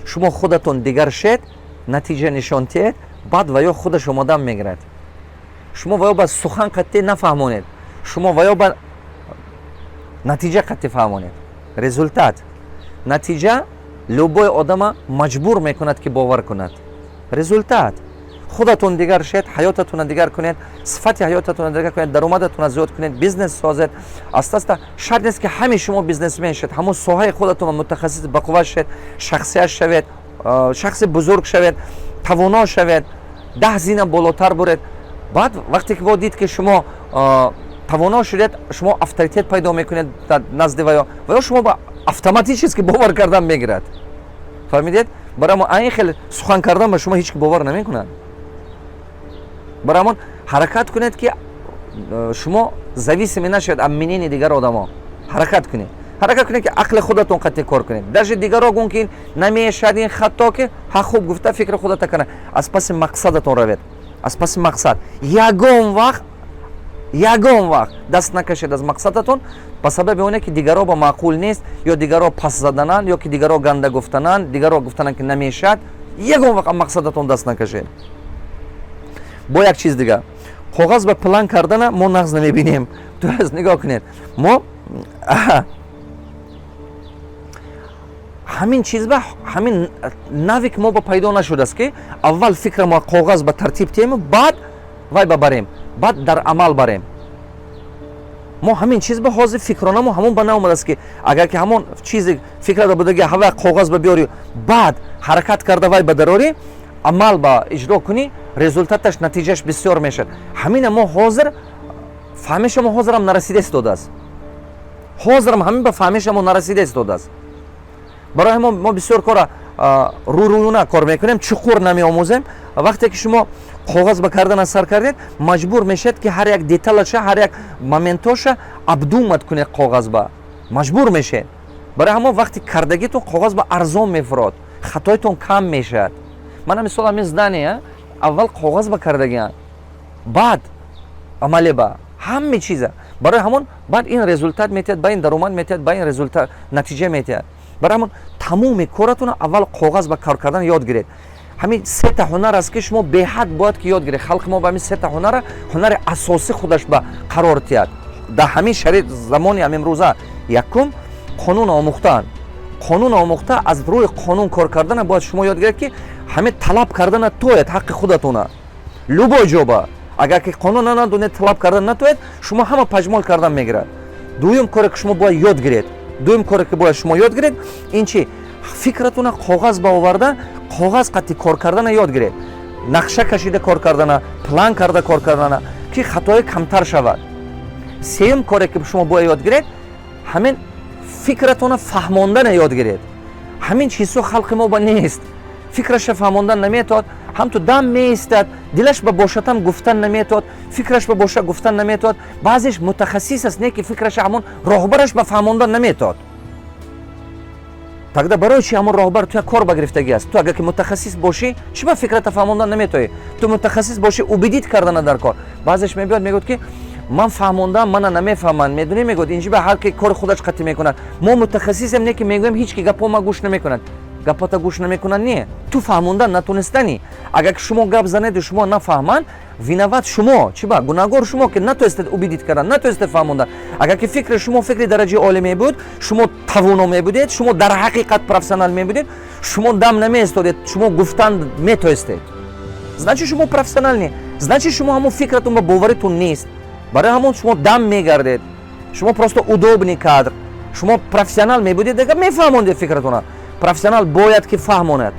шумо худатон дигар шед натиҷа нишон диҳед баъд ва ё худаш омода мегирад шумо ва ё ба сухан қатӣ нафаҳмонед шумо ва ё ба натиҷа қатӣ фаҳмонед результат натиҷа любой одама маҷбур мекунад ки бовар кунад результат худатон дигар шед ҳаётатона дигар кунед сифати ҳаётатона дигар кунед даромадатона зиёд кунед бизнес созед аста шарт нест ки ҳами шумо бизнесмен шед ҳамон соҳаи худатон мутахассис ба қувват шед шахсият шавед шахси бузург шавед тавоно шавед 10 зина болотар буред баъд вақте ки во дид ки шумо тавоно шудед шумо авторитет пайдо мекунед назди ва ё шумо ба автоматически бовар кардан мегирад фаҳмидед барои ҳамон айн хел сухан кардан ба шумо ҳеч ки бовар намекунад барои ҳамон ҳаракат кунед ки шумо зависими нашавед аз мнение дигар одамо ҳаракат кунед ки ақли худатон қатӣ кор кунед даже дигаро гӯн ки ин намешад ин хато ки ҳа хуб гуфта фикри худата кунед аз паси мақсадатон равед аз паси мақсад ягон вақт даст накашед аз мақсадатон ба сабаби оне ки дигаро ба маъқул нест ё дигаро пас задананд ё ки дигаро ганда гуфтананд дигаро гуфтананд ки намешад ягон вақт аз мақсадатон даст накашед бо як чиз дигар коғаз ба план кардана мо нағз намебинем дураст нигоҳ кунед мо ҳамин чизба ҳамин навик мо ба пайдо нашудааст ки аввал фикрамо коғаз ба тартиб тиҳем баъд вай ба барем баъд дар амал барем мо ҳамин чизба ҳозир фикронамо ҳамон ба наомадааст ки агар ки ҳамон чизи фикрада будаги ҳава коғаз ба биёри баъд ҳаракат карда вай ба дарорӣ амал ба иҷро кунӣ результаташ натиҷаш бисёр мешад ҳамина мо ҳозир фаҳмишамо ҳозирам нарасида истодааст ҳозирам ҳамин ба фаҳмишамо нарасида истодааст барои мо бисёр кора рӯрӯюна кор мекунем чуқур намеомӯзем вақте ки шумо коғаз ба кардана сар кардед маҷбур мешед ки ҳар як деталаша ҳар як моментоша абдумат кунед коғаз ба маҷбур мешед барои ҳамон вақти кардагитон коғаз ба арзон мефурод хатоитон кам мешавад мана мисол ҳамин здания аввал коғаз ба кардагиам баъд амале ба ҳама чиза барои ҳамон баъд ин результат метиҳад ба ин даромад метиҳад ба ин результат натиҷа метиҳад برای همون تمام کارتون اول کاغذ با کار کردن یاد گیرید. همین سه تا هنر است که شما به حد باید که یاد گیرید. خلق ما با همین سه تا هنر اساسی خودش به قرار تیاد. در همین شرایط زمانی امروزه یکم قانون آموختن. قانون آموخته از روی قانون کار کردن باید شما یاد گیرید که همه طلب کردن توید حق خودتونه. لوبو جوبا اگر که قانون ندونید طلب کردن نتوید شما همه پژمال کردن میگیرد. دویم کاری که شما باید یاد گیرید. شما یاد گیرید این چی؟ فکرتون کاغذ با آورده کاغذ قطعی کار کردن یاد گیرید. نقشه کشیده کار کردن، پلان کرده کار کردن که خطای کمتر شود. سوم کاری که شما باید یاد گیرید همین فکرتون فهماندن یاد گیرید. همین چیزو خلق ما با نیست. فکرش فهماندن نمیتاد، هم تو دم میستاد، دلش به باشتم گفتن نمیتاد، فکرش به باشه گفتن نمیتاد. بعضیش متخصص است نه که فکرش همون راهبرش به فهماندن نمیتاد. тогда برای چی همون راهبر تو کار بگرفتگی است؟ تو اگر که متخصص باشی چی به فکرت فهماندن نمیتوی؟ تو متخصص باشی اوبیدیت کردن در کار. بعضیش میاد میگه که من فهموندم من نمیفهمم. میدونی میگه اینجا به هر کی کار خودش قطعی میکنه. ما متخصصیم نه که میگیم هیچ کی گپا ما گوش نمیکنن. گپاتا گوش نمیکنن نه. تو فهموندن نتونستنی. اگر شما گپ زنید شما نفهمن وینوات شما چی با گناهگار شما که نتونستید اوبیدیت کردن نتونستید فهموندن. اگر که فکر شما فکر درجه عالی بود شما توانو میبودید شما در حقیقت پروفسیونال میبودید شما دم نمیستادید شما گفتن میتونستید. значит شما پروفسیونال نی. значит شما همون فکرتون به باورتون نیست. برای همون شما دم میگردید. شما просто удобный кадр. شما پروفسیونال میبودید دیگه میفهموندید فکرتون. پروفسیونال باید که فهموند.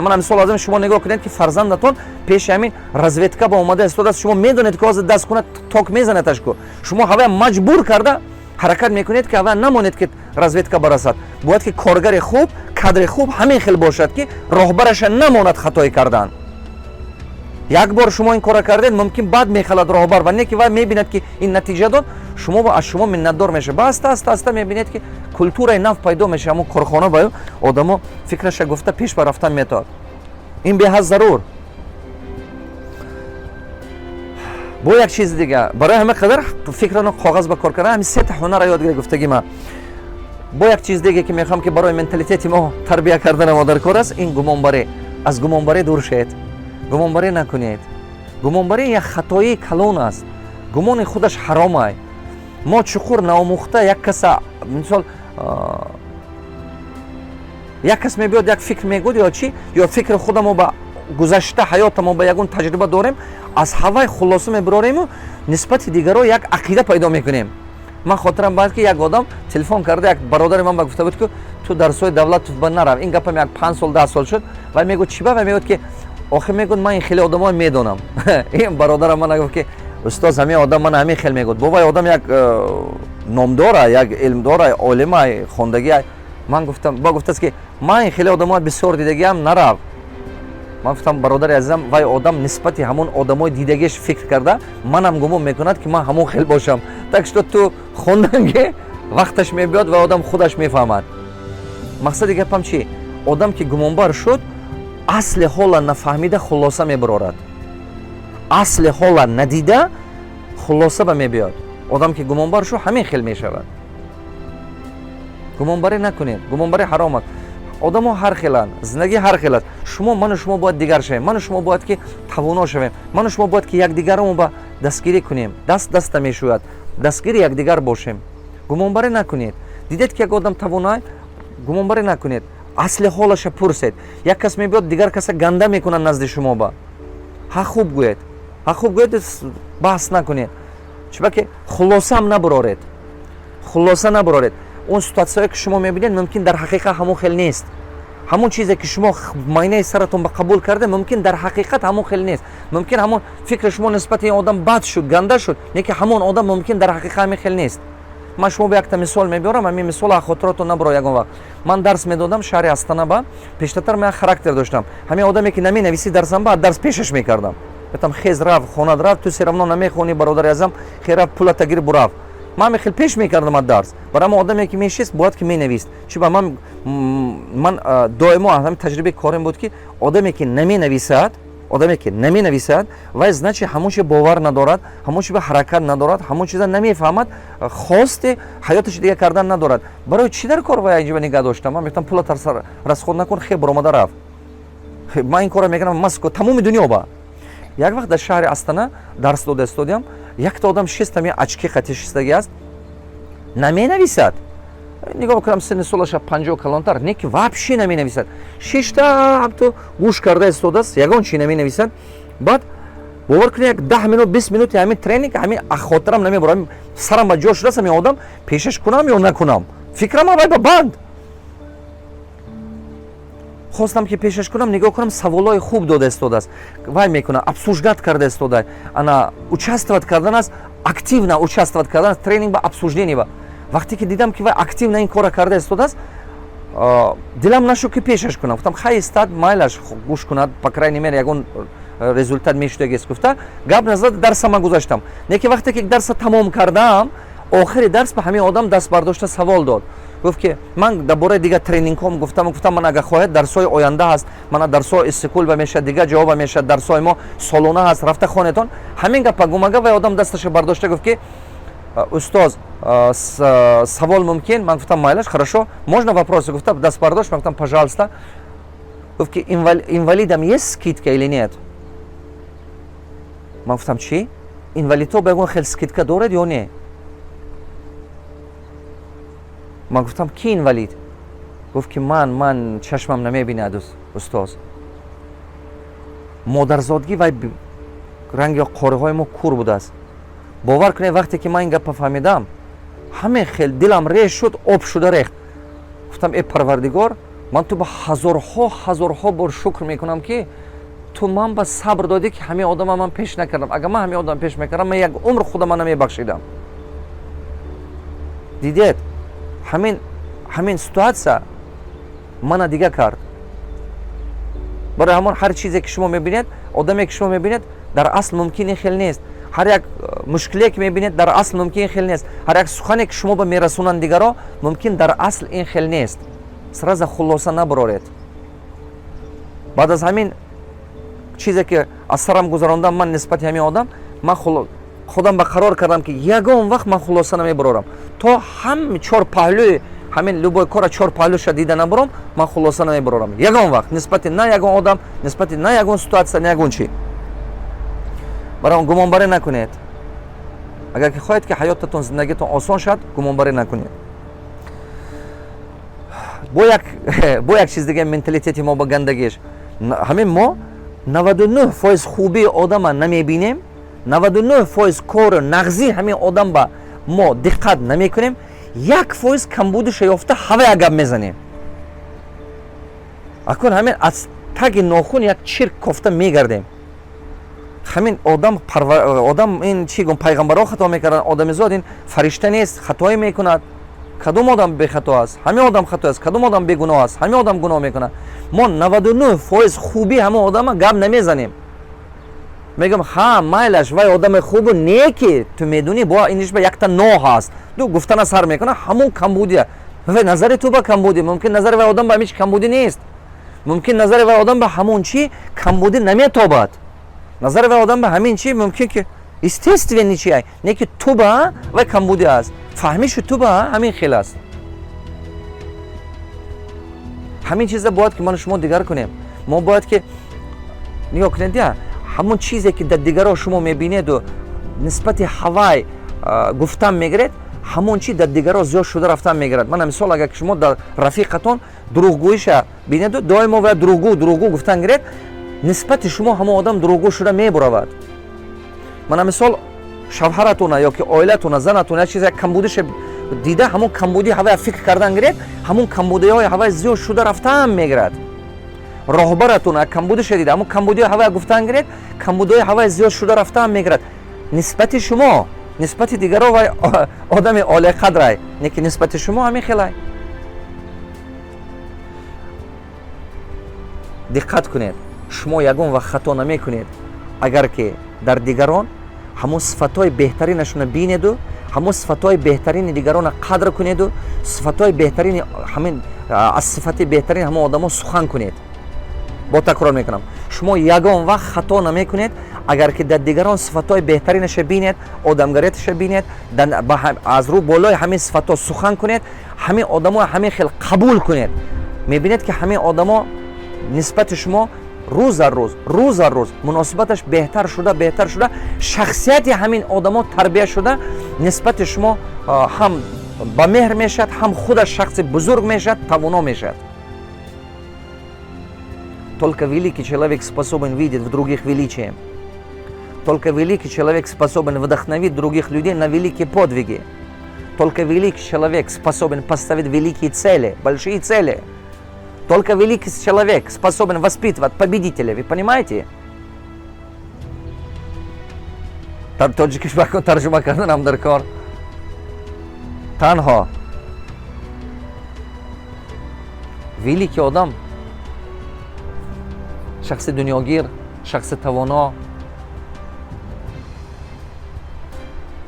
من مثال لازم شما نگاه کنید که فرزندتون پیش همین разведка با اومده استاد است شما میدونید که از دست کنه تاک میزنه تشکو شما هوا مجبور کرده حرکت میکنید که هوا نمونید که разведка برسد. باید که کارگر خوب کادر خوب همین خیلی باشد که راهبرش نماند خطای کردن. یک بار شما این کار کردید ممکن بعد میخلد راهبر و نه که وای میبیند که این نتیجه داد شما از شما منتدار میشه. بس است میبینید که کلتورای نو پیدا میشه. همون کارخانه با آدمو فکرش گفته پیش برفتن میتاد. این به ضرور با یک چیز دیگه برای همه قدر فکرانو کاغذ با کار کردن همین سه تا هنر یاد گرفتگی ما. با یک چیز دیگه که میخوام که برای منتالیته ما تربیت کردن ما در کار است این گمانباری. از گمانباری دور شید. گمانباری نکنید. گمانباری یک خطای کلان است. گمان خودش حرامه. ما چقدر ناموخته یک کس مثال یک کس میبیاد یک فکر میگوید یا چی یا فکر خودمو با گذشته حیاتمو با یگون تجربه داریم از هوای خلاصه میبراریم و نسبت دیگرو یک عقیده پیدا میکنیم. من خاطرم بعد که یک آدم تلفن کرده یک برادر من گفته بود که تو درسای دولت نرو. این گپم یک 5 سال 10 سال شد و میگه چی با میگه که آخه میگه من این خیلی آدما میدونم. این برادرم من گفت که استاد همین آدم من همین خیلی میگه بابا آدم یک نام داره یک علم داره عالم خوندگی. من گفتم که من این خیلی آدما بسیار دیدگی هم نرو. من گفتم برادر عزیزم وای آدم نسبت همون آدمای دیدگیش فکر کرده منم گمان میکند که من همون خیلی باشم. تاکش تو خوندنگی وقتش میبیاد و آدم خودش میفهمد. مقصد گپم چی؟ آدم که گمانبار شد اصل حالا نفهمیده خلاصه میبرارد. اصل حالا ندیده خلاصه به میبیاد. آدم که گمانبار شد همین خیلی میشود. گمانباری نکنید. گمانباری حرام است. آدم ها هر خیلن، زندگی هر خیل است. من و شما باید دیگر شویم. من و شما باید که توانا شویم. من و شما باید که یک دیگرمون با دستگیری کنیم. دست میشود. دستگیری یک دیگر باشیم. گمانباری نکنید. دیدید که یک آدم توانای گمانباری نکنید. اصل حالش پرسید. یک کس میبیاد دیگر کس گنده میکنه نزد شما با. ها خوب گوید. بحث نکنید. چرا که خلاصه هم نبرارید. خلاصه نبرارید. اون سیتواسیونی که شما میبینید ممکن در حقیقت همون خیلی نیست. همون چیزی که شما معنی سرتون به قبول کرده ممکن در حقیقت همون خیلی نیست. ممکن همون فکر شما نسبت این آدم بد شد، گنده شد، نه که همون آدم ممکن در حقیقت همین خیلی نیست. من شما به یک مثال میبرم. همین مثال خاطراتون نبرو. یگان وقت من درس میدادم شهر استانه با پیشتر من خاراکتر داشتم. همین آدمی که نمی نویسی درسم با درس پیشش میکردم. گفتم خیز رفت خونه رفت تو سرمنا نمیخونی برادر اعظم خیر پول تگیر برو. من خیلی پیش میکردم از درس. برای ما آدمی که میشست باید که مینویست. چی با من دائما همین تجربه کارم بود که آدمی که نمی نویسد одаме ки наменависад вай значи ҳамон чиз бовар надорад, ҳамон чиз ба ҳаракат надорад, ҳамон чиза намефаҳмад, хости ҳаёташи дига кардан надорад. Барои чӣ дар кор вай инҷа нигоҳ доштам? Ман мегӯям пула расход накун, хеб баромада рафт. Ман ин корро мекунам, маско тамоми дунё ба. Як вақт дар шаҳри Астана дарс дода истодиам, якта одам шестами очки хати шистагӣ аст, наменависад. Нигоҳ мекунам синни солаша 50 калонтар, не ки вообще наменависад. Шишта ҳамто гӯш карда истодааст, ягон чӣ наменависад. Баъд бовар кунед як 10 минут 20 минути ҳамин тренинг, ҳамин хотирам намебарам, сарам ба ҷо шудааст, ҳамин одам пешаш кунам ё накунам. Фикрам авай ба банд. хостам ки пешаш кунам, нигоҳ кунам саволҳои хуб дода истодааст. Вай мекунам, обсуждат карда истода. Ана участвовать кардан аст, активно участвовать кардан аст, тренинг ба обсуждение ба. Вақте ки дидам ки вай активно ин корро карда истодааст, дилам нашуд ки пешаш кунам. Гуфтам хай истад, майлаш гӯш кунад, по крайни мере ягон результат мешудагист. Гуфта гап назад дарсама гузаштам. Не ки вақте ки дарса тамом кардам, охири дарс ба ҳамин одам даст бардошта савол дод. گفت که من درباره دیگه ترینینگ هم گفتم من اگه خواهد درس‌های آینده هست، من درس‌های اسکول و میشه دیگه جواب میشه، درس‌های ما سالانه هست، رفته خانه‌تون همین گپ گمگه و آدم دستش برداشته گفت که استاد سوال ممکن؟ من گفتم مایلش хорошо, можно вопросы? گفتم دست برداشت، من گفتم пожалуйста. گفت که инвалидам есть скидка или нет? من گفتم چی؟ инвалидها بگن خیلی скидка دارد یا نه؟ من گفتم کی اینوالید؟ گفت که من چشمم نمیبیند استاد. مادرزادگی و رنگ قاره های ما کور بوده است. باور کنید وقتی که من این گپ فهمیدم همه خیلی دلم ریش شد، آب شده ریخت. گفتم ای پروردگار، من تو با هزارها بار شکر میکنم که تو من با صبر دادی که همه آدم من پیش نکردم. اگر من همه آدم پیش میکردم من یک عمر خودم نمیبخشیدم. دیدید همین سیتواسیا من دیگه کرد. برای همون هر چیزی که شما میبینید، آدمی که شما میبینید در اصل ممکنه خیلی نیست. هر یک مشکلی که میبینید در اصل ممکن خیلی نیست. هر یک سخنی که شما به میرسونن دیگران ممکن در اصل این خیلی نیست. سراز خلاصه نبرارید. بعد از همین چیزی که از سرم گذراندم من نسبت همین آدم، من خودم به قرار کردم که یگان وقت من خلاصه نمیبرارم تا هم چهار پهلوی همین لوبای کار چهار پهلوش دیده نبرم، من خلاصه نمیبرارم یگان وقت نسبت نه یگان آدم، نسبت نه یگان سیتواسیا، نه یگان چی. برای گمانبری نکنید. اگر که خواهید که حیاتتون زندگیتون آسان شد، گمانبری نکنید. با یک چیز دیگه منتالیتی ما با گندگیش، همین ما 99% خوبی آدم نمیبینیم، 99% کار نغزی همین آدم با ما دقت نمیکنیم، 1% کمبودش یافته هوا عقب میزنیم. اکنون همین از تگ ناخون یک چرک کوفته میگردیم. همین آدم این چی گم پیغمبرها خطا میکردن، آدم زاد این فرشته نیست، خطایی میکند. کدوم آدم به خطا است؟ همین آدم خطا است. کدوم آدم بیگناه است؟ همین آدم گناه میکنه. ما 99% خوبی همه آدم گپ نمیزنیم. میگم ها مایلش وای آدم خوب نیکی تو میدونی با اینش به یک تا 9 هست. دو گفتن سر میکنه همون کمبودیه. و نظر تو با کمبودی، ممکن نظر وای آدم به هیچ کمبودی نیست. ممکن نظر وای آدم به همون چی کمبودی نمیتابد. نظر وای آدم به همین چی ممکن که естественный چیه، نه که تو با و کمبودی است. فهمیش تو با همین خیلی است. همین چیزا باید که من شما دیگر کنیم. ما باید که نگاه کنید یا همون چیزی که در دیگران شما میبینید و نسبت هوای گفتن میگیرید، همون چی در دیگران زیاد شده رفتن میگیرد. من مثال اگر شما در رفیقتون دروغگویش بینید و دائما و دروغگو گفتن گیرید، نسبت شما همون آدم دروغگو شده میبرود. من مثال شوهرتون یا که عائلتون زنتون یک چیز کمبودش دیده، همون کمبودی هوای فکر کردن گیرید، همون کمبودی های هوای زیاد شده رفتن میگیرد. راهبرتون کمبودش دیده، همون کمبودی هوای گفتن گیرید، کمبودی هوای زیاد شده رفتن میگیرد. نسبت شما نسبت دیگران و آدم عالی قدرای، نه که نسبت شما همین خیلی. دقت کنید، شما یگان و خطا نمی کنید اگر که در دیگران همون صفتای بهترینشون بینید و همون صفتای بهترین دیگران قدر کنید و صفتای بهترین همین از صفت بهترین همون آدما سخن کنید. бо такрор мекунам, шумо ягон вақт хато намекунед агар ки дар дигарон сифатҳои беҳтаринаша бинед, одамгарияташа бинед, аз рӯ болои ҳамин сифатҳо сухан кунед, ҳамин одамо ҳамин хел қабул кунед, мебинед ки ҳамин одамо нисбати шумо рӯз дар рӯз муносибаташ беҳтар шуда, шахсияти ҳамин одамо тарбия шуда, нисбати шумо ҳам ба меҳр мешавад, ҳам худаш шахси бузург мешавад, тавоно мешавад. Только великий человек способен видеть в других величие. Только великий человек способен вдохновить других людей на великие подвиги. Только великий человек способен поставить великие цели, большие цели. Только великий человек способен воспитывать победителей. Вы понимаете? Тоджи кишваркон таржума карданам дар кор. Танҳо великий одам, шахси дунёгир, шахси тавоно,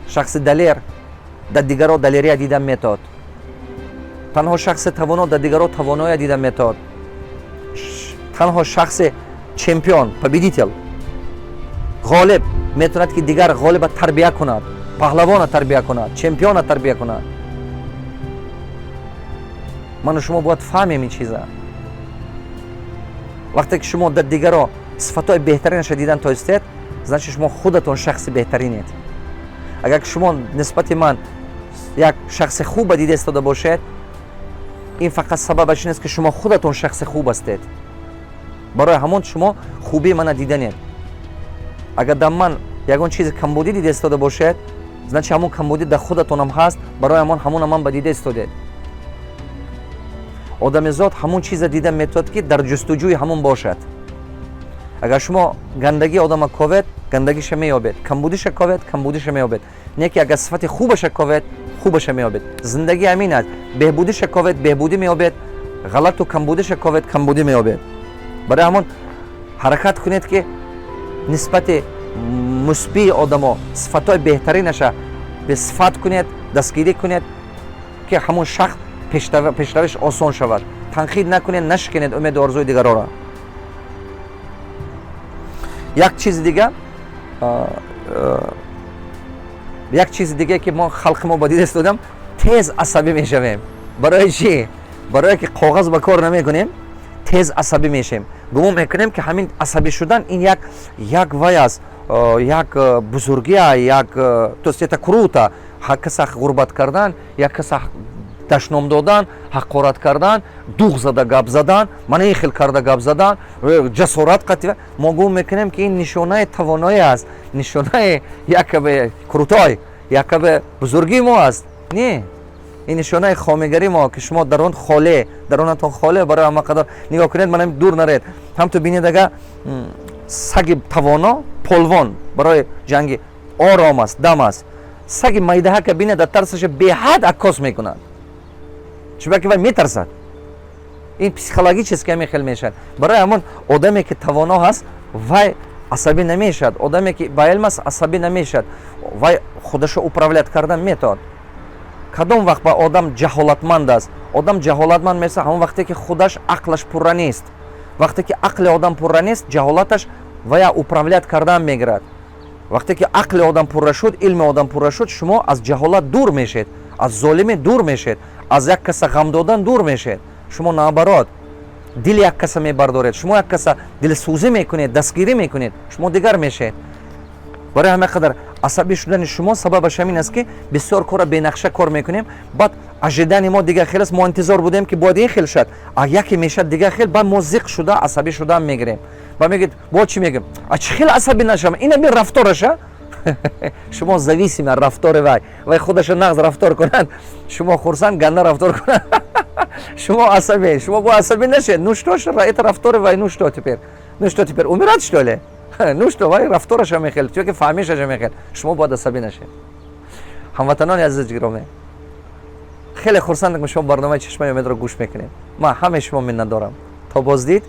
шахси далер дар дигаро далерия дидан метод. танҳо шахси тавоно дар дигаро тавоноя дидан метод. танҳо шахси чемпион, победител, ғолиб метавонад ки дигар ғолиба тарбия кунад, паҳлавона тарбия кунад, чемпиона тарбия кунад. ману шумо бояд фаҳмем ин чиза. вақте ки шумо дар дигаро сифатҳои беҳтаринаша дидан тоистед, значит шумо худатон шахси беҳтаринед. агар шумо нисбати ман як шахси хуба дида истода бошед, ин фақат сабабаш ин аст ки шумо худатон шахси хуб ҳастед. барои ҳамон шумо хубии мана диданед. агар дар ман ягон чизи камбудӣ дида истода бошед, значит ҳамон камбудӣ дар худатонам ҳаст, барои ҳамон ман ба дида истодед. одами зот ҳамон чиза дида метавонад ки дар ҷустуҷӯи ҳамон бошад. агар шумо гандагии одама ковед, гандагиша меёбед, камбудиша ковед, камбудиша меёбед. не ки агар сифати хубаша ковед, хубаша меёбед. зиндагӣ ҳамин аст, беҳбудиша ковед, беҳбудӣ меёбед, ғалату камбудиша ковед, камбудӣ меёбед. барои ҳамон ҳаракат кунед ки нисбати мусбии одамо сифатҳои беҳтаринаша бисифат кунед, дастгирӣ кунед ки ҳамон шахс пешравиш осон шавад. танқид накунед, нашиканед умеду орзуи дигароро. як чизи дига ки мо халқи мо ба дида истодам, тез асабӣ мешавем. барои чӣ? барое ки коғаз ба кор намекунем, тез асабӣ мешавем. гумон мекунем ки ҳамин асабӣ шудан ин як вай аст, як бузургия, як тост это круто. ҳар каса ғурбат кардан, як каса дашном додан, ҳақорат кардан, дуғ зада гап задан, мана ин хел карда гап задан, ҷасорат қатива. мо гум мекунем ки ин нишонаи тавоноӣ аст, нишонаи якабе крутой, якабе бузургии мо аст. Не, ин нишонаи хомигари мо ки шумо дар он холе, даронатон холе. барои ҳама қадар нигоҳ кунед, мана дур наред. ҳамто бинед ага саги тавоно, полвон барои ҷанги ором аст, дам аст. саги майдаҳака бинед, дар тарсаша беҳад аккос мекунад. чунки вай метарсад. ин психологически ҳамин хел мешавад. барои ҳамон одаме ки тавоно ҳаст, вай асабӣ намешавад. одаме ки ба илм аст, асабӣ намешавад. вай худашо управлят кардан метавонад. кадом вақт ба одам ҷаҳолатманд аст? одам ҷаҳолатманд меса ҳамон вақте ки худаш ақлаш пурра нест. вақте ки ақли одам пурра нест, ҷаҳолаташ вая управлят кардан мегирад. вақте ки ақли одам пурра шуд, илми одам пурра шуд, шумо аз ҷаҳолат дур мешед, аз золимӣ дур мешед, аз як каса ғам додан дур мешед. шумо наоборот, дили як каса мебардоред, шумо як каса дилсӯзӣ мекунед, дастгирӣ мекунед, шумо дигар мешед. барои ҳама қадар асабӣ шудани шумо сабабаш ҳамин аст ки бисёр кора бенақша кор мекунем, баъд ажидани мо дигар хел аст, мо интизор будем ки бояд ин хел шад, а яке мешад дигар хел, баъд мо зиқ шуда асабӣ шуда мегирем. ба мегӯед бо чӣ мегӯем? А чӣ хел асабӣ нашавам? ина бин рафтораша. шумо зависими аз рафтори вай худаша нағз рафтор кунад, шумо хурсанд, ганда рафтор кунад. шумо асабӣ, шумо бо асабӣ нашед. ну что ж, это рафтори вай, ну что теперь? умирад что ли? ну что, вай рафтораша мехел, чунки фаҳмишаша мехел. шумо бояд асабӣ нашед. ҳамватанони азизи ҷигроме, хеле хурсандам ки шумо барномаи чашмаи умедро гӯш мекунед. ман ҳамаи шумо миннатдорам. то боздид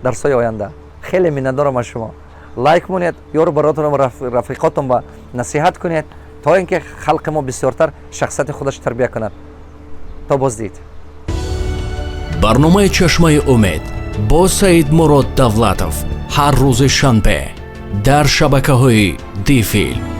дар сои оянда. хеле миннатдорам аз шумо. лайк монед, ёру баротонам, рафиқотон ба насиҳат кунед, то ин ки халқи мо бисёртар шахсияти худаш тарбия кунад. то боздид. барномаи чашмаи умед با САИДМУРОД Давлатов ҳар рӯзи шанбе дар шабакаҳои Dfilm.